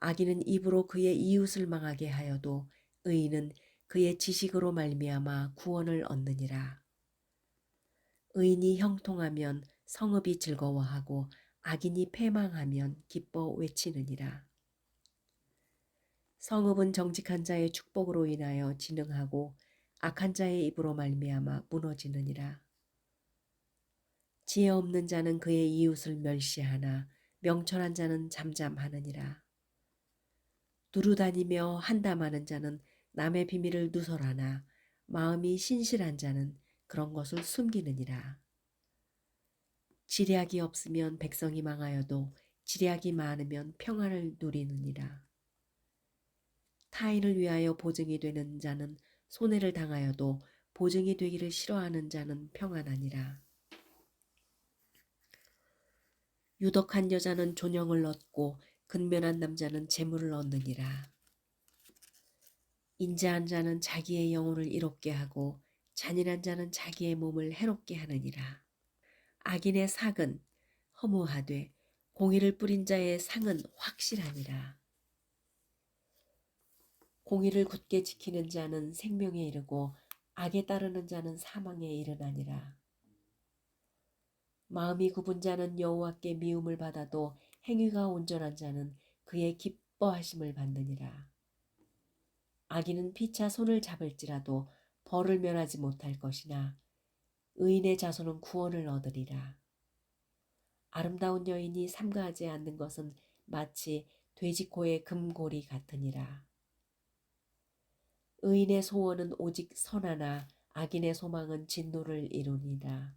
악인은 입으로 그의 이웃을 망하게 하여도 의인은 그의 지식으로 말미암아 구원을 얻느니라. 의인이 형통하면 성읍이 즐거워하고 악인이 패망하면 기뻐 외치느니라. 성읍은 정직한 자의 축복으로 인하여 진흥하고 악한 자의 입으로 말미암아 무너지느니라. 지혜 없는 자는 그의 이웃을 멸시하나 명철한 자는 잠잠하느니라. 두루다니며 한담하는 자는 남의 비밀을 누설하나 마음이 신실한 자는 그런 것을 숨기느니라. 지략이 없으면 백성이 망하여도 지략이 많으면 평안을 누리느니라. 타인을 위하여 보증이 되는 자는 손해를 당하여도 보증이 되기를 싫어하는 자는 평안하니라. 유덕한 여자는 존영을 얻고 근면한 남자는 재물을 얻느니라. 인자한 자는 자기의 영혼을 이롭게 하고 잔인한 자는 자기의 몸을 해롭게 하느니라. 악인의 삭은 허무하되 공의를 뿌린 자의 상은 확실하니라. 공의를 굳게 지키는 자는 생명에 이르고 악에 따르는 자는 사망에 이르나니라. 마음이 굽은 자는 여호와께 미움을 받아도 행위가 온전한 자는 그의 기뻐하심을 받느니라. 악인은 피차 손을 잡을지라도 벌을 면하지 못할 것이나 의인의 자손은 구원을 얻으리라. 아름다운 여인이 삼가하지 않는 것은 마치 돼지코의 금고리 같으니라. 의인의 소원은 오직 선하나 악인의 소망은 진노를 이루니라.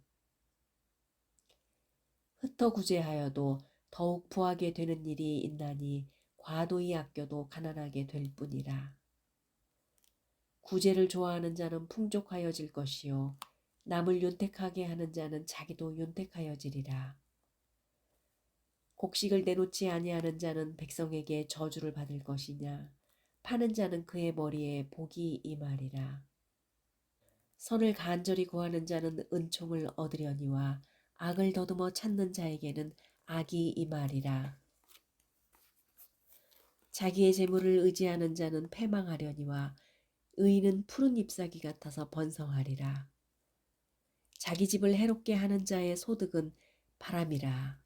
흩어 구제하여도 더욱 부하게 되는 일이 있나니 과도히 아껴도 가난하게 될 뿐이라. 구제를 좋아하는 자는 풍족하여질 것이요 남을 윤택하게 하는 자는 자기도 윤택하여지리라. 곡식을 내놓지 아니하는 자는 백성에게 저주를 받을 것이냐 파는 자는 그의 머리에 복이 임하리라. 선을 간절히 구하는 자는 은총을 얻으려니와 악을 더듬어 찾는 자에게는 악이 임하리라. 자기의 재물을 의지하는 자는 패망하려니와 의인은 푸른 잎사귀 같아서 번성하리라. 자기 집을 해롭게 하는 자의 소득은 바람이라.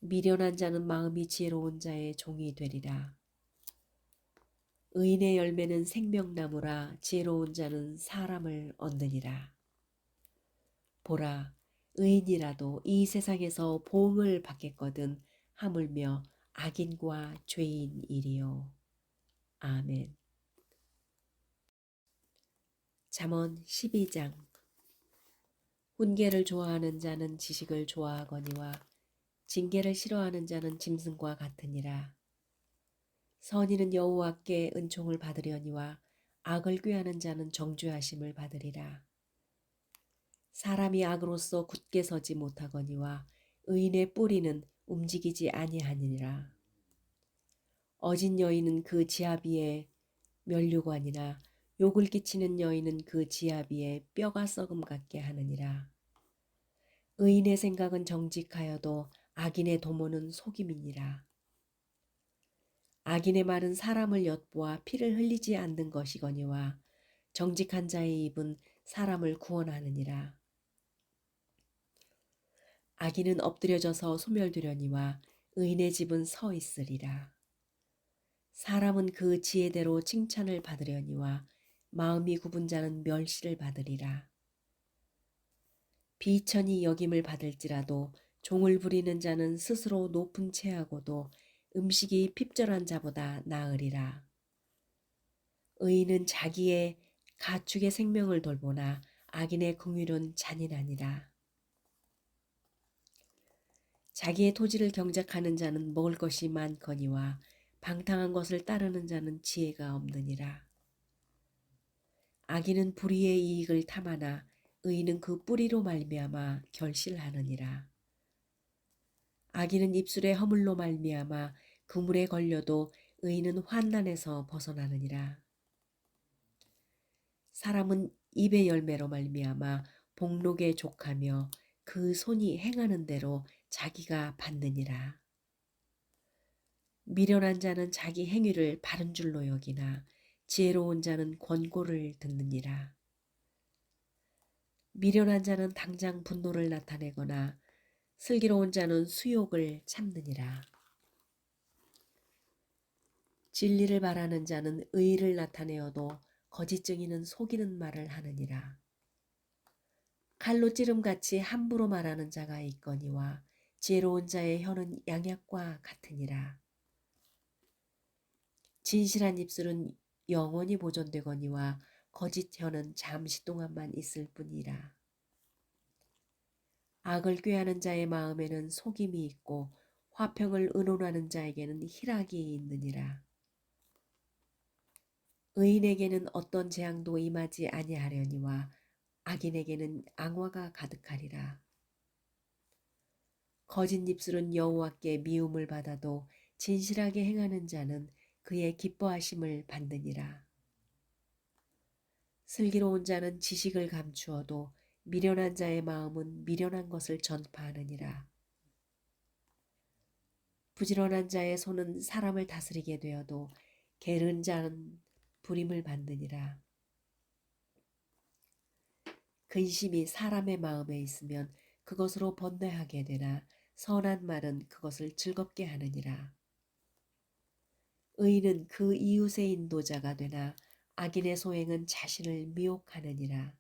미련한 자는 마음이 지혜로운 자의 종이 되리라. 의인의 열매는 생명나무라 지혜로운 자는 사람을 얻느니라. 보라, 의인이라도 이 세상에서 보응을 받겠거든 하물며 악인과 죄인이리요. 아멘. 잠언 12장. 훈계를 좋아하는 자는 지식을 좋아하거니와 징계를 싫어하는 자는 짐승과 같으니라. 선인은 여호와께 은총을 받으려니와 악을 꾀하는 자는 정죄하심을 받으리라. 사람이 악으로서 굳게 서지 못하거니와 의인의 뿌리는 움직이지 아니하니라. 어진 여인은 그 지압 위에 면류관이나 욕을 끼치는 여인은 그 지압 위에 뼈가 썩음 같게 하느니라. 의인의 생각은 정직하여도 악인의 도모는 속임이니라. 악인의 말은 사람을 엿보아 피를 흘리지 않는 것이거니와 정직한 자의 입은 사람을 구원하느니라. 악인은 엎드려져서 소멸되려니와 의인의 집은 서 있으리라. 사람은 그 지혜대로 칭찬을 받으려니와 마음이 굽은 자는 멸시를 받으리라. 비천히 여김을 받을지라도 종을 부리는 자는 스스로 높은 채하고도 음식이 핍절한 자보다 나으리라. 의인은 자기의 가축의 생명을 돌보나 악인의 긍휼은 잔인하니라. 자기의 토지를 경작하는 자는 먹을 것이 많거니와 방탕한 것을 따르는 자는 지혜가 없느니라. 악인은 불의의 이익을 탐하나 의인은 그 뿌리로 말미암아 결실하느니라. 악인은 입술의 허물로 말미암아 그물에 걸려도 의인은 환난에서 벗어나느니라. 사람은 입의 열매로 말미암아 복록에 족하며 그 손이 행하는 대로 자기가 받느니라. 미련한 자는 자기 행위를 바른 줄로 여기나 지혜로운 자는 권고를 듣느니라. 미련한 자는 당장 분노를 나타내거나 슬기로운 자는 수욕을 참느니라. 진리를 바라는 자는 의의를 나타내어도 거짓증이는 속이는 말을 하느니라. 칼로 찌름같이 함부로 말하는 자가 있거니와 지혜로운 자의 혀는 양약과 같으니라. 진실한 입술은 영원히 보존되거니와 거짓 혀는 잠시 동안만 있을 뿐이라. 악을 꾀하는 자의 마음에는 속임이 있고 화평을 의논하는 자에게는 희락이 있느니라. 의인에게는 어떤 재앙도 임하지 아니하려니와 악인에게는 앙화가 가득하리라. 거짓 입술은 여호와께 미움을 받아도 진실하게 행하는 자는 그의 기뻐하심을 받느니라. 슬기로운 자는 지식을 감추어도 미련한 자의 마음은 미련한 것을 전파하느니라. 부지런한 자의 손은 사람을 다스리게 되어도 게으른 자는 부림을 받느니라. 근심이 사람의 마음에 있으면 그것으로 번뇌하게 되나 선한 말은 그것을 즐겁게 하느니라. 의인은 그 이웃의 인도자가 되나 악인의 소행은 자신을 미혹하느니라.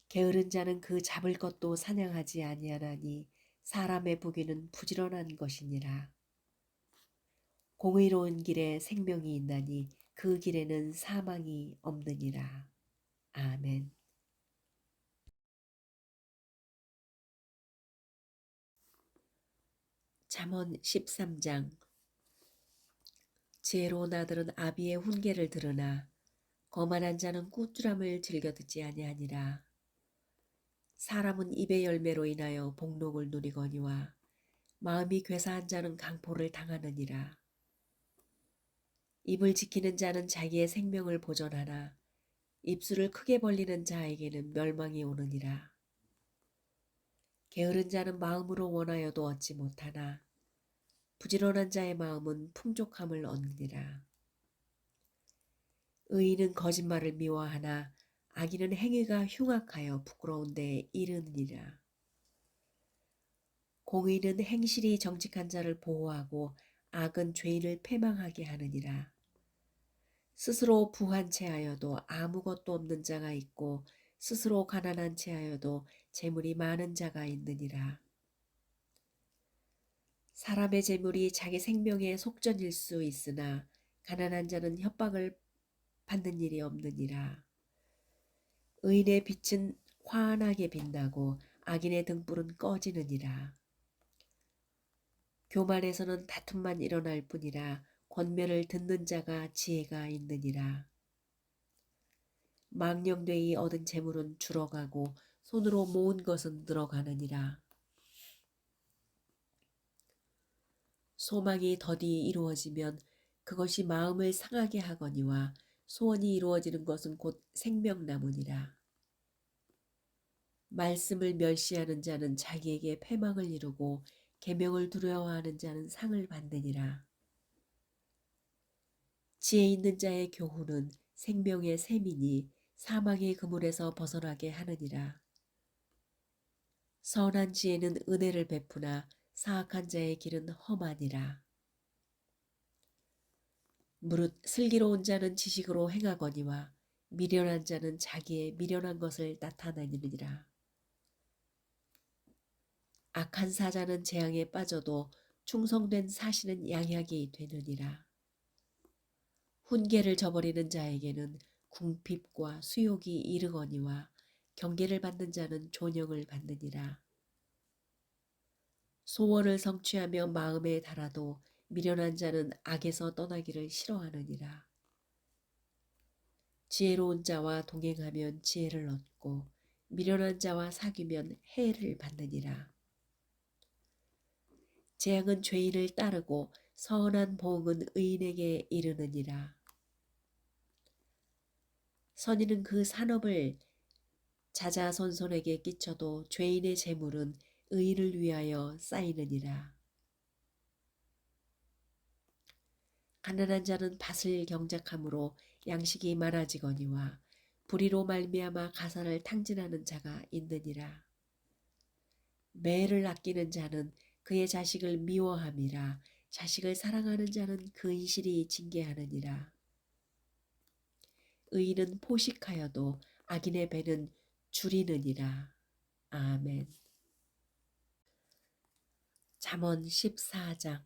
게으른 자는 그 잡을 것도 사냥하지 아니하나니 사람의 부귀는 부지런한 것이니라. 공의로운 길에 생명이 있나니 그 길에는 사망이 없느니라. 아멘. 잠언 13장. 지혜로운 아들은 아비의 훈계를 들으나 거만한 자는 꾸지람을 즐겨 듣지 아니하니라. 사람은 입의 열매로 인하여 복록을 누리거니와 마음이 괴사한 자는 강포를 당하느니라. 입을 지키는 자는 자기의 생명을 보존하나 입술을 크게 벌리는 자에게는 멸망이 오느니라. 게으른 자는 마음으로 원하여도 얻지 못하나 부지런한 자의 마음은 풍족함을 얻느니라. 의인은 거짓말을 미워하나 악인은 행위가 흉악하여 부끄러운 데에 이르느니라. 공의는 행실이 정직한 자를 보호하고 악은 죄인을 패망하게 하느니라. 스스로 부한 채하여도 아무것도 없는 자가 있고 스스로 가난한 채하여도 재물이 많은 자가 있느니라. 사람의 재물이 자기 생명의 속전일 수 있으나 가난한 자는 협박을 받는 일이 없느니라. 의인의 빛은 환하게 빛나고 악인의 등불은 꺼지느니라. 교만에서는 다툼만 일어날 뿐이라 권면을 듣는 자가 지혜가 있느니라. 망령되이 얻은 재물은 줄어가고 손으로 모은 것은 늘어가느니라. 소망이 더디 이루어지면 그것이 마음을 상하게 하거니와 소원이 이루어지는 것은 곧 생명나무니라. 말씀을 멸시하는 자는 자기에게 패망을 이루고 계명을 두려워하는 자는 상을 받느니라. 지혜 있는 자의 교훈은 생명의 샘이니 사망의 그물에서 벗어나게 하느니라. 선한 지혜는 은혜를 베푸나 사악한 자의 길은 험하니라. 무릇 슬기로운 자는 지식으로 행하거니와 미련한 자는 자기의 미련한 것을 나타내느니라. 악한 사자는 재앙에 빠져도 충성된 사신은 양약이 되느니라. 훈계를 저버리는 자에게는 궁핍과 수욕이 이르거니와 경계를 받는 자는 존영을 받느니라. 소원을 성취하며 마음에 달아도 미련한 자는 악에서 떠나기를 싫어하느니라. 지혜로운 자와 동행하면 지혜를 얻고 미련한 자와 사귀면 해를 받느니라. 재앙은 죄인을 따르고 선한 보응은 의인에게 이르느니라. 선인은 그 산업을 자자손손에게 끼쳐도 죄인의 재물은 의인을 위하여 쌓이느니라. 가난한 자는 밭을 경작함으로 양식이 많아지거니와 불의로 말미암아 가산을 탕진하는 자가 있느니라. 매를 아끼는 자는 그의 자식을 미워함이라. 자식을 사랑하는 자는 근실이 징계하느니라. 의인은 포식하여도 악인의 배는 줄이느니라. 아멘. 잠언 14장.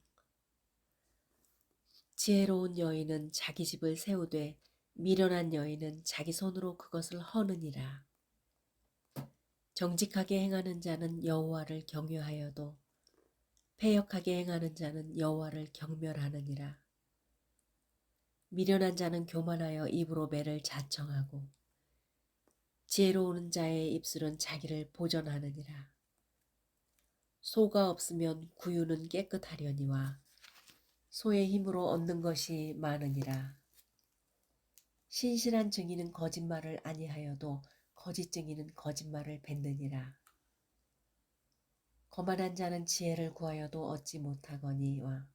지혜로운 여인은 자기 집을 세우되 미련한 여인은 자기 손으로 그것을 허느니라. 정직하게 행하는 자는 여호와를 경외하여도 패역하게 행하는 자는 여호와를 경멸하느니라. 미련한 자는 교만하여 입으로 매를 자청하고 지혜로운 자의 입술은 자기를 보전하느니라. 소가 없으면 구유는 깨끗하려니와 소의 힘으로 얻는 것이 많으니라. 신실한 증인은 거짓말을 아니하여도 거짓 증인은 거짓말을 뱉느니라. 거만한 자는 지혜를 구하여도 얻지 못하거니와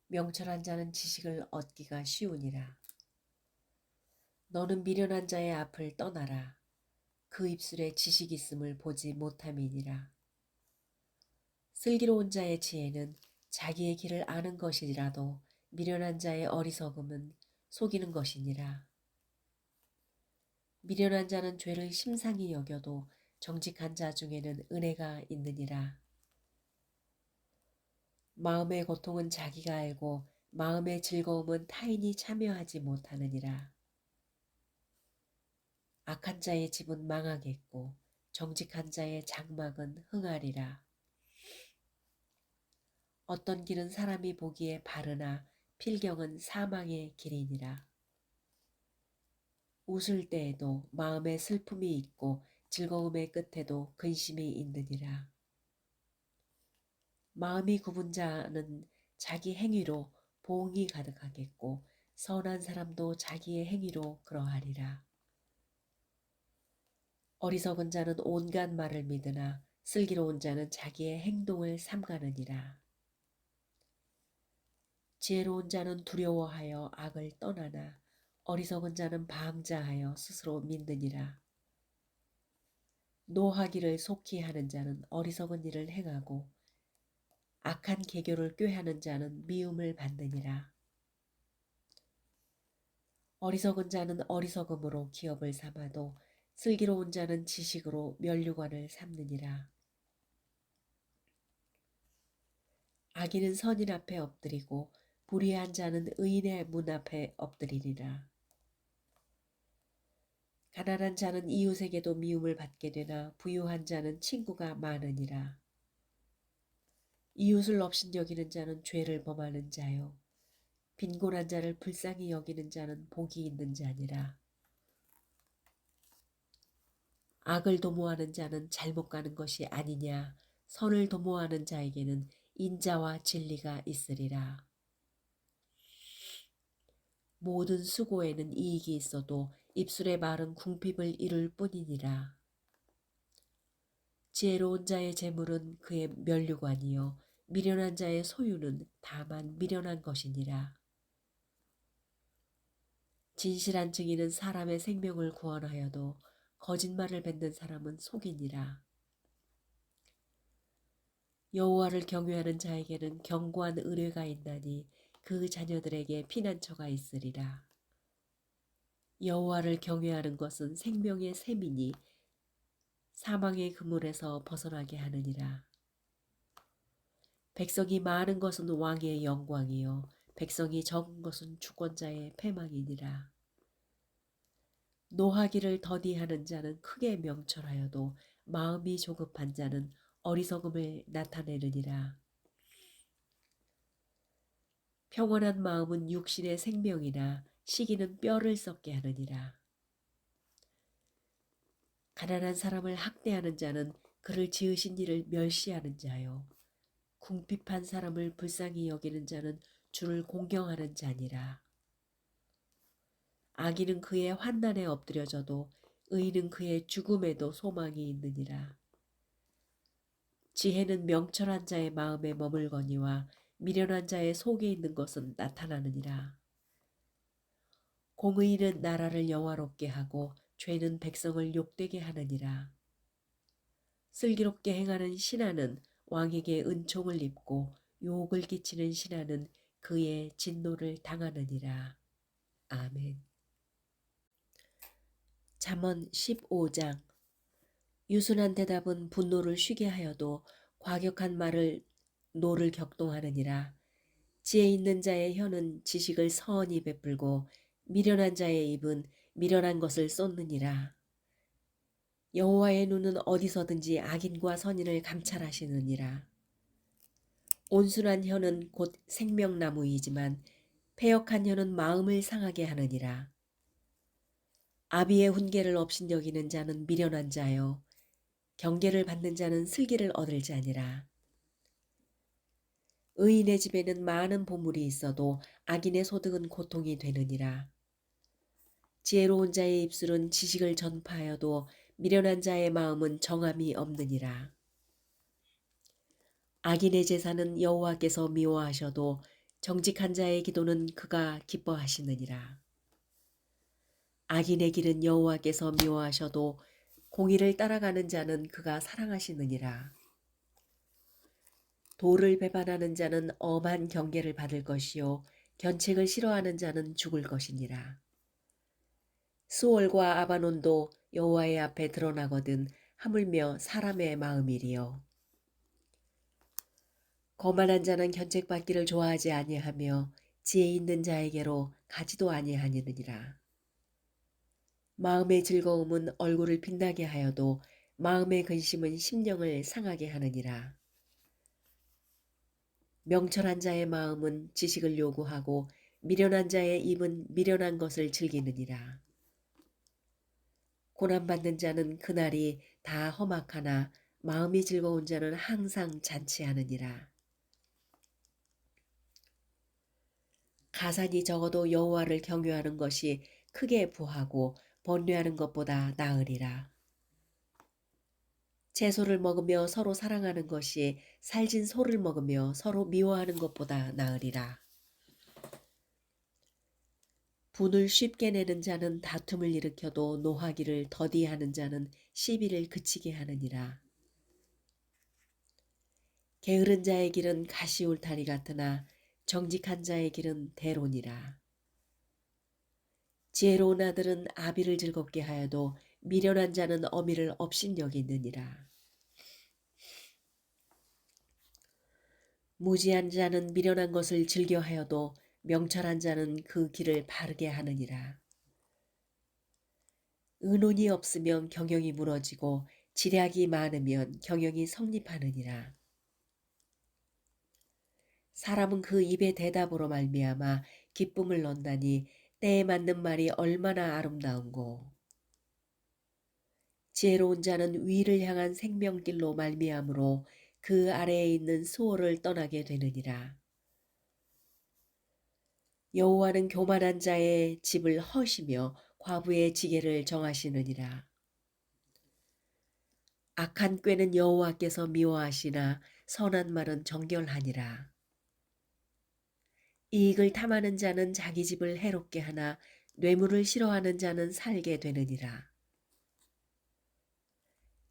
명철한 자는 지식을 얻기가 쉬우니라. 너는 미련한 자의 앞을 떠나라. 그 입술에 지식 있음을 보지 못함이니라. 슬기로운 자의 지혜는 자기의 길을 아는 것이라도 미련한 자의 어리석음은 속이는 것이니라. 미련한 자는 죄를 심상히 여겨도 정직한 자 중에는 은혜가 있느니라. 마음의 고통은 자기가 알고 마음의 즐거움은 타인이 참여하지 못하느니라. 악한 자의 집은 망하겠고 정직한 자의 장막은 흥하리라. 어떤 길은 사람이 보기에 바르나 필경은 사망의 길이니라. 웃을 때에도 마음에 슬픔이 있고 즐거움의 끝에도 근심이 있느니라. 마음이 굽은 자는 자기 행위로 보응이 가득하겠고 선한 사람도 자기의 행위로 그러하리라. 어리석은 자는 온갖 말을 믿으나 슬기로운 자는 자기의 행동을 삼가느니라. 지혜로운 자는 두려워하여 악을 떠나나 어리석은 자는 방자하여 스스로 믿느니라. 노하기를 속히 하는 자는 어리석은 일을 행하고 악한 계교를 꾀하는 자는 미움을 받느니라. 어리석은 자는 어리석음으로 기업을 삼아도 슬기로운 자는 지식으로 면류관을 삼느니라. 악인은 선인 앞에 엎드리고 불의한 자는 의인의 문 앞에 엎드리리라. 가난한 자는 이웃에게도 미움을 받게 되나 부유한 자는 친구가 많으니라. 이웃을 업신여기는 자는 죄를 범하는 자요 빈곤한 자를 불쌍히 여기는 자는 복이 있는 자니라. 악을 도모하는 자는 잘못 가는 것이 아니냐. 선을 도모하는 자에게는 인자와 진리가 있으리라. 모든 수고에는 이익이 있어도 입술의 말은 궁핍을 이룰 뿐이니라. 지혜로운 자의 재물은 그의 면류관이요 미련한 자의 소유는 다만 미련한 것이니라. 진실한 증인은 사람의 생명을 구원하여도 거짓말을 뱉는 사람은 속이니라. 여호와를 경외하는 자에게는 견고한 의뢰가 있나니 그 자녀들에게 피난처가 있으리라. 여호와를 경외하는 것은 생명의 샘이니 사망의 그물에서 벗어나게 하느니라. 백성이 많은 것은 왕의 영광이요 백성이 적은 것은 주권자의 패망이니라. 노하기를 더디하는 자는 크게 명철하여도 마음이 조급한 자는 어리석음을 나타내느니라. 평온한 마음은 육신의 생명이나 시기는 뼈를 썩게 하느니라. 가난한 사람을 학대하는 자는 그를 지으신 이를 멸시하는 자요. 궁핍한 사람을 불쌍히 여기는 자는 주를 공경하는 자니라. 악인은 그의 환난에 엎드려져도 의인은 그의 죽음에도 소망이 있느니라. 지혜는 명철한 자의 마음에 머물거니와 미련한 자의 속에 있는 것은 나타나느니라. 공의는 나라를 영화롭게 하고 죄는 백성을 욕되게 하느니라. 슬기롭게 행하는 신하는 왕에게 은총을 입고 유혹을 끼치는 신하는 그의 진노를 당하느니라. 아멘. 잠언 15장. 유순한 대답은 분노를 쉬게 하여도 과격한 말을 노를 격동하느니라. 지혜 있는 자의 혀는 지식을 선히 베풀고 미련한 자의 입은 미련한 것을 쏟느니라. 여호와의 눈은 어디서든지 악인과 선인을 감찰하시느니라. 온순한 혀는 곧 생명나무이지만 패역한 혀는 마음을 상하게 하느니라. 아비의 훈계를 업신여기는 자는 미련한 자요 경계를 받는 자는 슬기를 얻을 자니라. 의인의 집에는 많은 보물이 있어도 악인의 소득은 고통이 되느니라. 지혜로운 자의 입술은 지식을 전파하여도 미련한 자의 마음은 정함이 없느니라. 악인의 제사는 여호와께서 미워하셔도 정직한 자의 기도는 그가 기뻐하시느니라. 악인의 길은 여호와께서 미워하셔도 공의를 따라가는 자는 그가 사랑하시느니라. 도를 배반하는 자는 엄한 경계를 받을 것이요 견책을 싫어하는 자는 죽을 것이니라. 수월과 아바논도 여호와의 앞에 드러나거든 하물며 사람의 마음이리요. 거만한 자는 견책받기를 좋아하지 아니하며 지혜 있는 자에게로 가지도 아니하느니라. 마음의 즐거움은 얼굴을 빛나게 하여도 마음의 근심은 심령을 상하게 하느니라. 명철한 자의 마음은 지식을 요구하고 미련한 자의 입은 미련한 것을 즐기느니라. 고난받는 자는 그날이 다 험악하나 마음이 즐거운 자는 항상 잔치하느니라. 가산이 적어도 여호와를 경외하는 것이 크게 부하고 번뇌하는 것보다 나으리라. 채소를 먹으며 서로 사랑하는 것이 살진 소를 먹으며 서로 미워하는 것보다 나으리라. 분을 쉽게 내는 자는 다툼을 일으켜도 노하기를 더디하는 자는 시비를 그치게 하느니라. 게으른 자의 길은 가시울타리 같으나 정직한 자의 길은 대론이라. 지혜로운 아들은 아비를 즐겁게 하여도 미련한 자는 어미를 업신여기느니라. 무지한 자는 미련한 것을 즐겨하여도 명철한 자는 그 길을 바르게 하느니라. 의논이 없으면 경영이 무너지고 지략이 많으면 경영이 성립하느니라. 사람은 그 입의 대답으로 말미암아 기쁨을 얻나니 때에 맞는 말이 얼마나 아름다운고. 지혜로운 자는 위를 향한 생명길로 말미암으로 그 아래에 있는 수호를 떠나게 되느니라. 여호와는 교만한 자의 집을 허시며 과부의 지게를 정하시느니라. 악한 꾀는 여호와께서 미워하시나 선한 말은 정결하니라. 이익을 탐하는 자는 자기 집을 해롭게 하나 뇌물을 싫어하는 자는 살게 되느니라.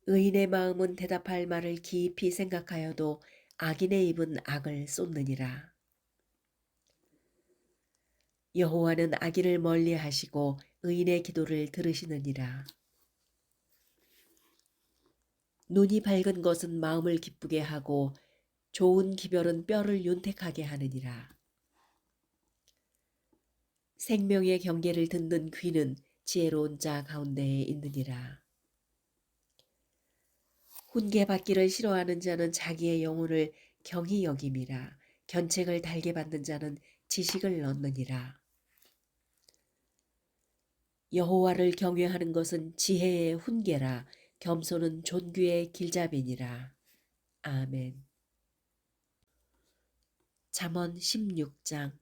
의인의 마음은 대답할 말을 깊이 생각하여도 악인의 입은 악을 쏟느니라. 여호와는 악인을 멀리하시고 의인의 기도를 들으시느니라. 눈이 밝은 것은 마음을 기쁘게 하고 좋은 기별은 뼈를 윤택하게 하느니라. 생명의 경계를 듣는 귀는 지혜로운 자 가운데에 있느니라. 훈계받기를 싫어하는 자는 자기의 영혼을 경히 여김이라. 견책을 달게 받는 자는 지식을 얻느니라. 여호와를 경외하는 것은 지혜의 훈계라. 겸손은 존귀의 길잡이니라. 아멘. 잠언 16장.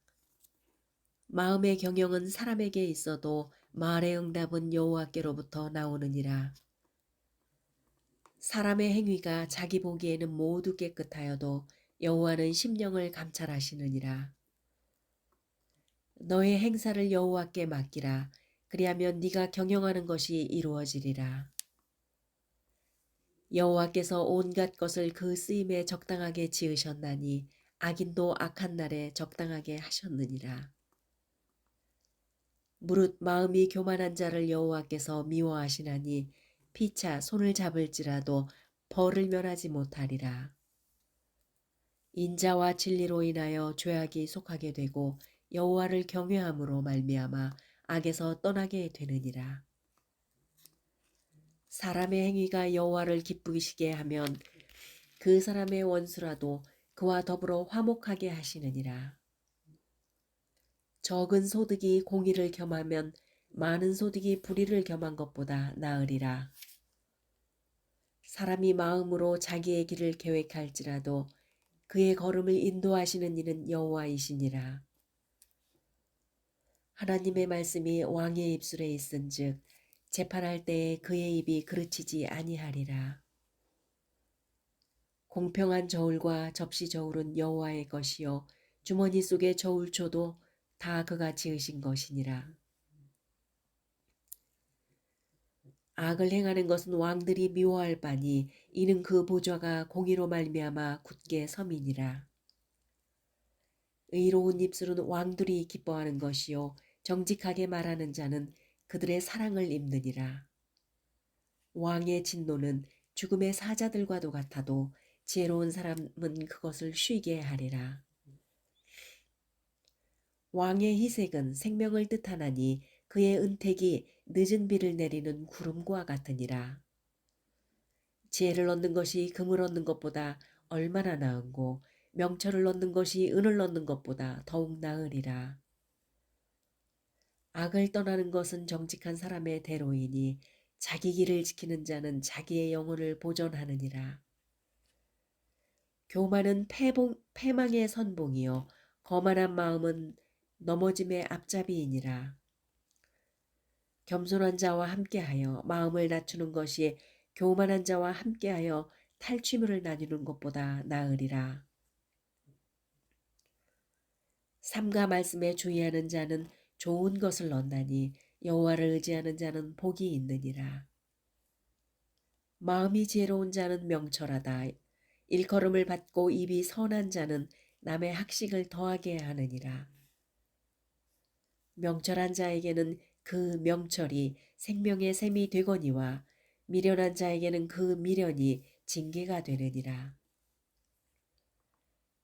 마음의 경영은 사람에게 있어도 말의 응답은 여호와께로부터 나오느니라. 사람의 행위가 자기 보기에는 모두 깨끗하여도 여호와는 심령을 감찰하시느니라. 너의 행사를 여호와께 맡기라. 그리하면 네가 경영하는 것이 이루어지리라. 여호와께서 온갖 것을 그 쓰임에 적당하게 지으셨나니 악인도 악한 날에 적당하게 하셨느니라. 무릇 마음이 교만한 자를 여호와께서 미워하시나니 피차 손을 잡을지라도 벌을 면하지 못하리라. 인자와 진리로 인하여 죄악이 속하게 되고 여호와를 경외함으로 말미암아 악에서 떠나게 되느니라. 사람의 행위가 여호와를 기쁘시게 하면 그 사람의 원수라도 그와 더불어 화목하게 하시느니라. 적은 소득이 공의를 겸하면 많은 소득이 불의를 겸한 것보다 나으리라. 사람이 마음으로 자기의 길을 계획할지라도 그의 걸음을 인도하시는 이는 여호와이시니라. 하나님의 말씀이 왕의 입술에 있은즉 재판할 때에 그의 입이 그르치지 아니하리라. 공평한 저울과 접시 저울은 여호와의 것이요 주머니 속의 저울초도 다 그가 지으신 것이니라. 악을 행하는 것은 왕들이 미워할 바니 이는 그 보좌가 공의로 말미암아 굳게 섬이니라. 의로운 입술은 왕들이 기뻐하는 것이요 정직하게 말하는 자는 그들의 사랑을 입느니라. 왕의 진노는 죽음의 사자들과도 같아도 지혜로운 사람은 그것을 쉬게 하리라. 왕의 희색은 생명을 뜻하나니 그의 은택이 늦은 비를 내리는 구름과 같으니라. 지혜를 얻는 것이 금을 얻는 것보다 얼마나 나은고 명철을 얻는 것이 은을 얻는 것보다 더욱 나으리라. 악을 떠나는 것은 정직한 사람의 대로이니 자기 길을 지키는 자는 자기의 영혼을 보존하느니라. 교만은 패망의 선봉이요 거만한 마음은 넘어짐의 앞잡이이니라. 겸손한 자와 함께하여 마음을 낮추는 것이 교만한 자와 함께하여 탈취물을 나누는 것보다 나으리라. 삼가 말씀에 주의하는 자는 좋은 것을 얻나니 여호와를 의지하는 자는 복이 있느니라. 마음이 지혜로운 자는 명철하다. 일컬음을 받고 입이 선한 자는 남의 학식을 더하게 하느니라. 명철한 자에게는 그 명철이 생명의 샘이 되거니와 미련한 자에게는 그 미련이 징계가 되느니라.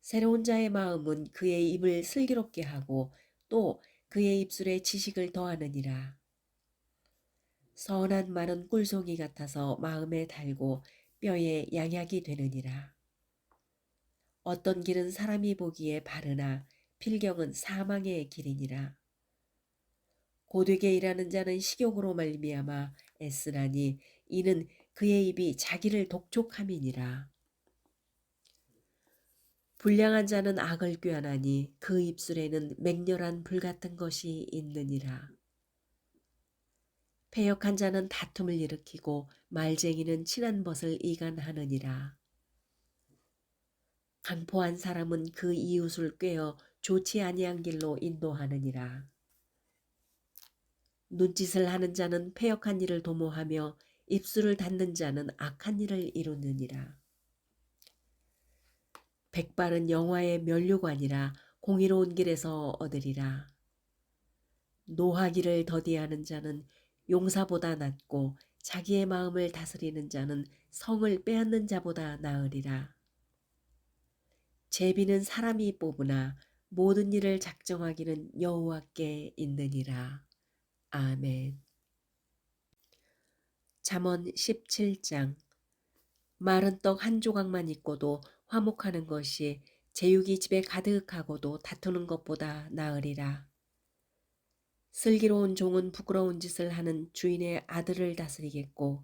새로운 자의 마음은 그의 입을 슬기롭게 하고 또 그의 입술에 지식을 더하느니라. 선한 말은 꿀송이 같아서 마음에 달고 뼈에 양약이 되느니라. 어떤 길은 사람이 보기에 바르나 필경은 사망의 길이니라. 고되게 일하는 자는 식욕으로 말미암아 애쓰나니 이는 그의 입이 자기를 독촉함이니라. 불량한 자는 악을 꾀하나니 그 입술에는 맹렬한 불 같은 것이 있느니라. 패역한 자는 다툼을 일으키고 말쟁이는 친한 벗을 이간하느니라. 강포한 사람은 그 이웃을 꾀어 좋지 아니한 길로 인도하느니라. 눈짓을 하는 자는 패역한 일을 도모하며 입술을 닫는 자는 악한 일을 이루느니라. 백발은 영화의 면류관이라 공의로운 길에서 얻으리라. 노하기를 더디하는 자는 용사보다 낫고 자기의 마음을 다스리는 자는 성을 빼앗는 자보다 나으리라. 제비는 사람이 뽑으나 모든 일을 작정하기는 여호와께 있느니라. 아멘. 잠언 17장. 마른 떡 한 조각만 있고도 화목하는 것이 제육이 집에 가득하고도 다투는 것보다 나으리라. 슬기로운 종은 부끄러운 짓을 하는 주인의 아들을 다스리겠고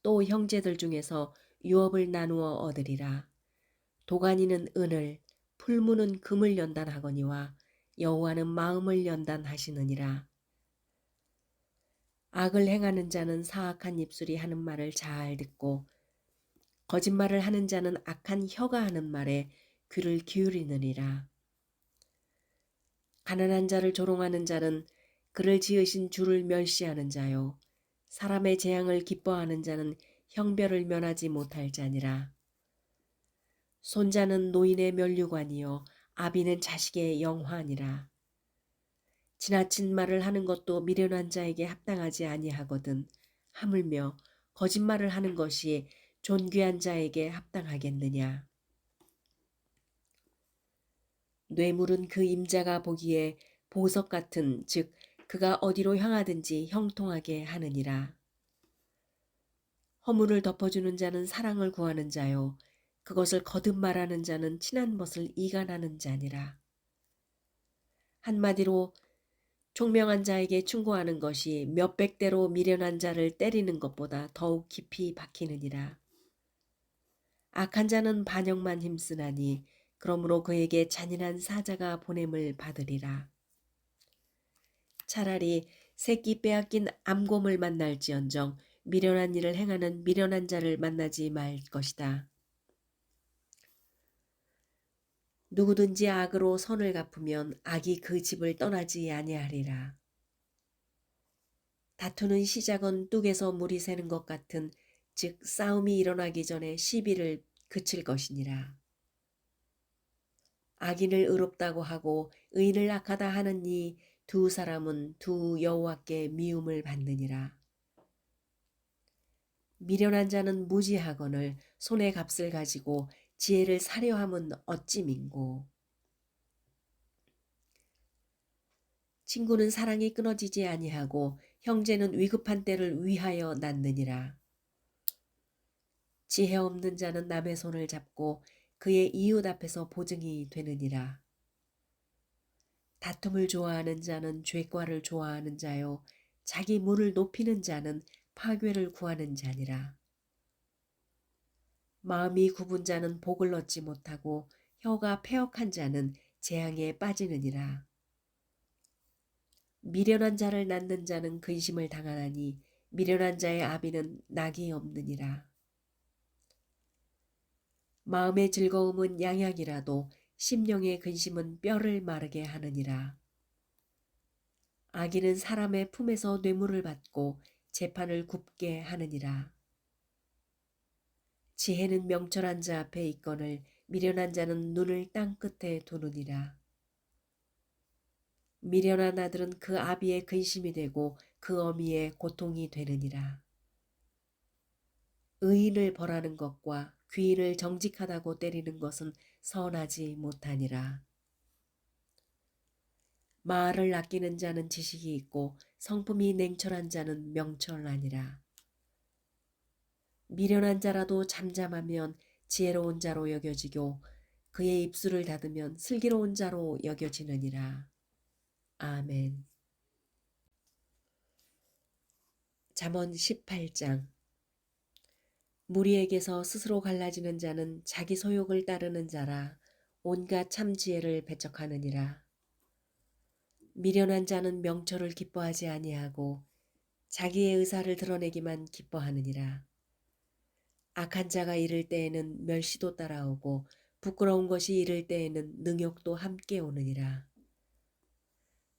또 형제들 중에서 유업을 나누어 얻으리라. 도가니는 은을, 풀무는 금을 연단하거니와 여호와는 마음을 연단하시느니라. 악을 행하는 자는 사악한 입술이 하는 말을 잘 듣고 거짓말을 하는 자는 악한 혀가 하는 말에 귀를 기울이느니라. 가난한 자를 조롱하는 자는 그를 지으신 주를 멸시하는 자요. 사람의 재앙을 기뻐하는 자는 형벌을 면하지 못할 자니라. 손자는 노인의 면류관이요 아비는 자식의 영화니라. 지나친 말을 하는 것도 미련한 자에게 합당하지 아니하거든 하물며 거짓말을 하는 것이 존귀한 자에게 합당하겠느냐. 뇌물은 그 임자가 보기에 보석 같은 즉 그가 어디로 향하든지 형통하게 하느니라. 허물을 덮어주는 자는 사랑을 구하는 자요 그것을 거듭 말하는 자는 친한 것을 이간하는 자니라. 한마디로 총명한 자에게 충고하는 것이 몇백 대로 미련한 자를 때리는 것보다 더욱 깊이 박히느니라. 악한 자는 반역만 힘쓰나니 그러므로 그에게 잔인한 사자가 보냄을 받으리라. 차라리 새끼 빼앗긴 암곰을 만날지언정 미련한 일을 행하는 미련한 자를 만나지 말 것이다. 누구든지 악으로 선을 갚으면 악이 그 집을 떠나지 아니하리라. 다투는 시작은 뚝에서 물이 새는 것 같은 즉 싸움이 일어나기 전에 시비를 그칠 것이니라. 악인을 의롭다고 하고 의인을 악하다 하는 이 두 사람은 두 여호와께 미움을 받느니라. 미련한 자는 무지하거늘 손의 값을 가지고 지혜를 사려 함은 어찌 민고. 친구는 사랑이 끊어지지 아니하고 형제는 위급한 때를 위하여 낳느니라. 지혜 없는 자는 남의 손을 잡고 그의 이웃 앞에서 보증이 되느니라. 다툼을 좋아하는 자는 죄과를 좋아하는 자요 자기 물을 높이는 자는 파괴를 구하는 자니라. 마음이 굽은 자는 복을 얻지 못하고 혀가 패역한 자는 재앙에 빠지느니라. 미련한 자를 낳는 자는 근심을 당하나니 미련한 자의 아비는 낙이 없느니라. 마음의 즐거움은 양약이라도 심령의 근심은 뼈를 마르게 하느니라. 악인은 사람의 품에서 뇌물을 받고 재판을 굽게 하느니라. 지혜는 명철한 자 앞에 있거늘 미련한 자는 눈을 땅 끝에 두느니라. 미련한 아들은 그 아비의 근심이 되고 그 어미의 고통이 되느니라. 의인을 벌하는 것과 귀인을 정직하다고 때리는 것은 선하지 못하니라. 말을 아끼는 자는 지식이 있고 성품이 냉철한 자는 명철하니라. 미련한 자라도 잠잠하면 지혜로운 자로 여겨지고 그의 입술을 닫으면 슬기로운 자로 여겨지느니라. 아멘. 잠언 18장. 무리에게서 스스로 갈라지는 자는 자기 소욕을 따르는 자라 온갖 참 지혜를 배척하느니라. 미련한 자는 명철을 기뻐하지 아니하고 자기의 의사를 드러내기만 기뻐하느니라. 악한 자가 이를 때에는 멸시도 따라오고 부끄러운 것이 이를 때에는 능욕도 함께 오느니라.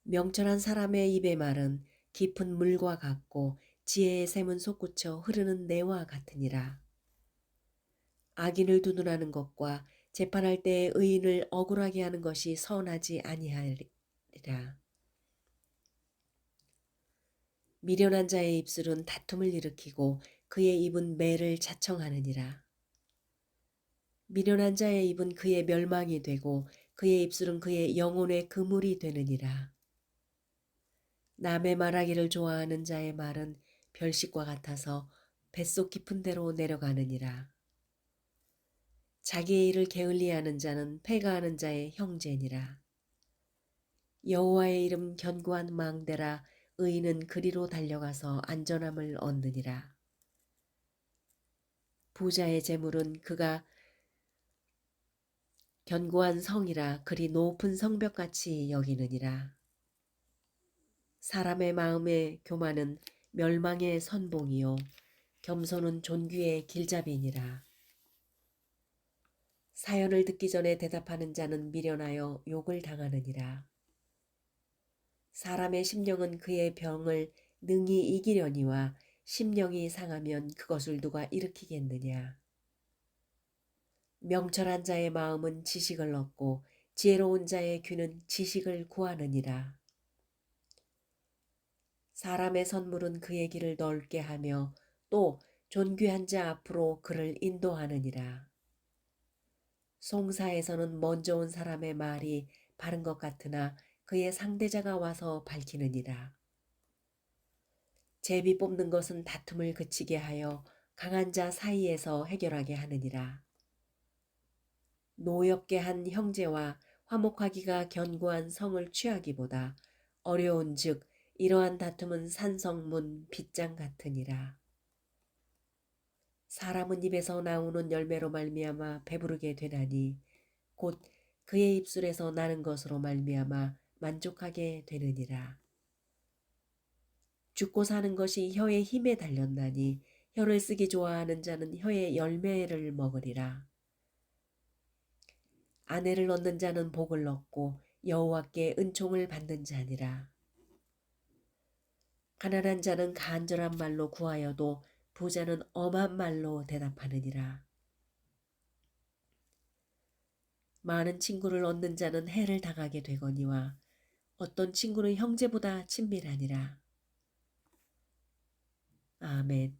명철한 사람의 입의 말은 깊은 물과 같고 지혜의 샘은 솟구쳐 흐르는 내와 같으니라. 악인을 두둔하는 것과 재판할 때에 의인을 억울하게 하는 것이 선하지 아니하리라. 미련한 자의 입술은 다툼을 일으키고 그의 입은 매를 자청하느니라. 미련한 자의 입은 그의 멸망이 되고 그의 입술은 그의 영혼의 그물이 되느니라. 남의 말하기를 좋아하는 자의 말은 별식과 같아서 뱃속 깊은 데로 내려가느니라. 자기의 일을 게을리하는 자는 패가하는 자의 형제니라. 여호와의 이름 견고한 망대라. 의인은 그리로 달려가서 안전함을 얻느니라. 부자의 재물은 그가 견고한 성이라. 그리 높은 성벽같이 여기느니라. 사람의 마음의 교만은 멸망의 선봉이요 겸손은 존귀의 길잡이니라. 사연을 듣기 전에 대답하는 자는 미련하여 욕을 당하느니라. 사람의 심령은 그의 병을 능히 이기려니와 심령이 상하면 그것을 누가 일으키겠느냐. 명철한 자의 마음은 지식을 얻고 지혜로운 자의 귀는 지식을 구하느니라. 사람의 선물은 그의 길을 넓게 하며 또 존귀한 자 앞으로 그를 인도하느니라. 송사에서는 먼저 온 사람의 말이 바른 것 같으나 그의 상대자가 와서 밝히느니라. 제비 뽑는 것은 다툼을 그치게 하여 강한 자 사이에서 해결하게 하느니라. 노엽게 한 형제와 화목하기가 견고한 성을 취하기보다 어려운 즉 이러한 다툼은 산성문 빗장 같으니라. 사람은 입에서 나오는 열매로 말미암아 배부르게 되나니 곧 그의 입술에서 나는 것으로 말미암아 만족하게 되느니라. 죽고 사는 것이 혀의 힘에 달렸나니 혀를 쓰기 좋아하는 자는 혀의 열매를 먹으리라. 아내를 얻는 자는 복을 얻고 여호와께 은총을 받는 자니라. 가난한 자는 간절한 말로 구하여도 부자는 엄한 말로 대답하느니라. 많은 친구를 얻는 자는 해를 당하게 되거니와 어떤 친구는 형제보다 친밀하니라. 아멘.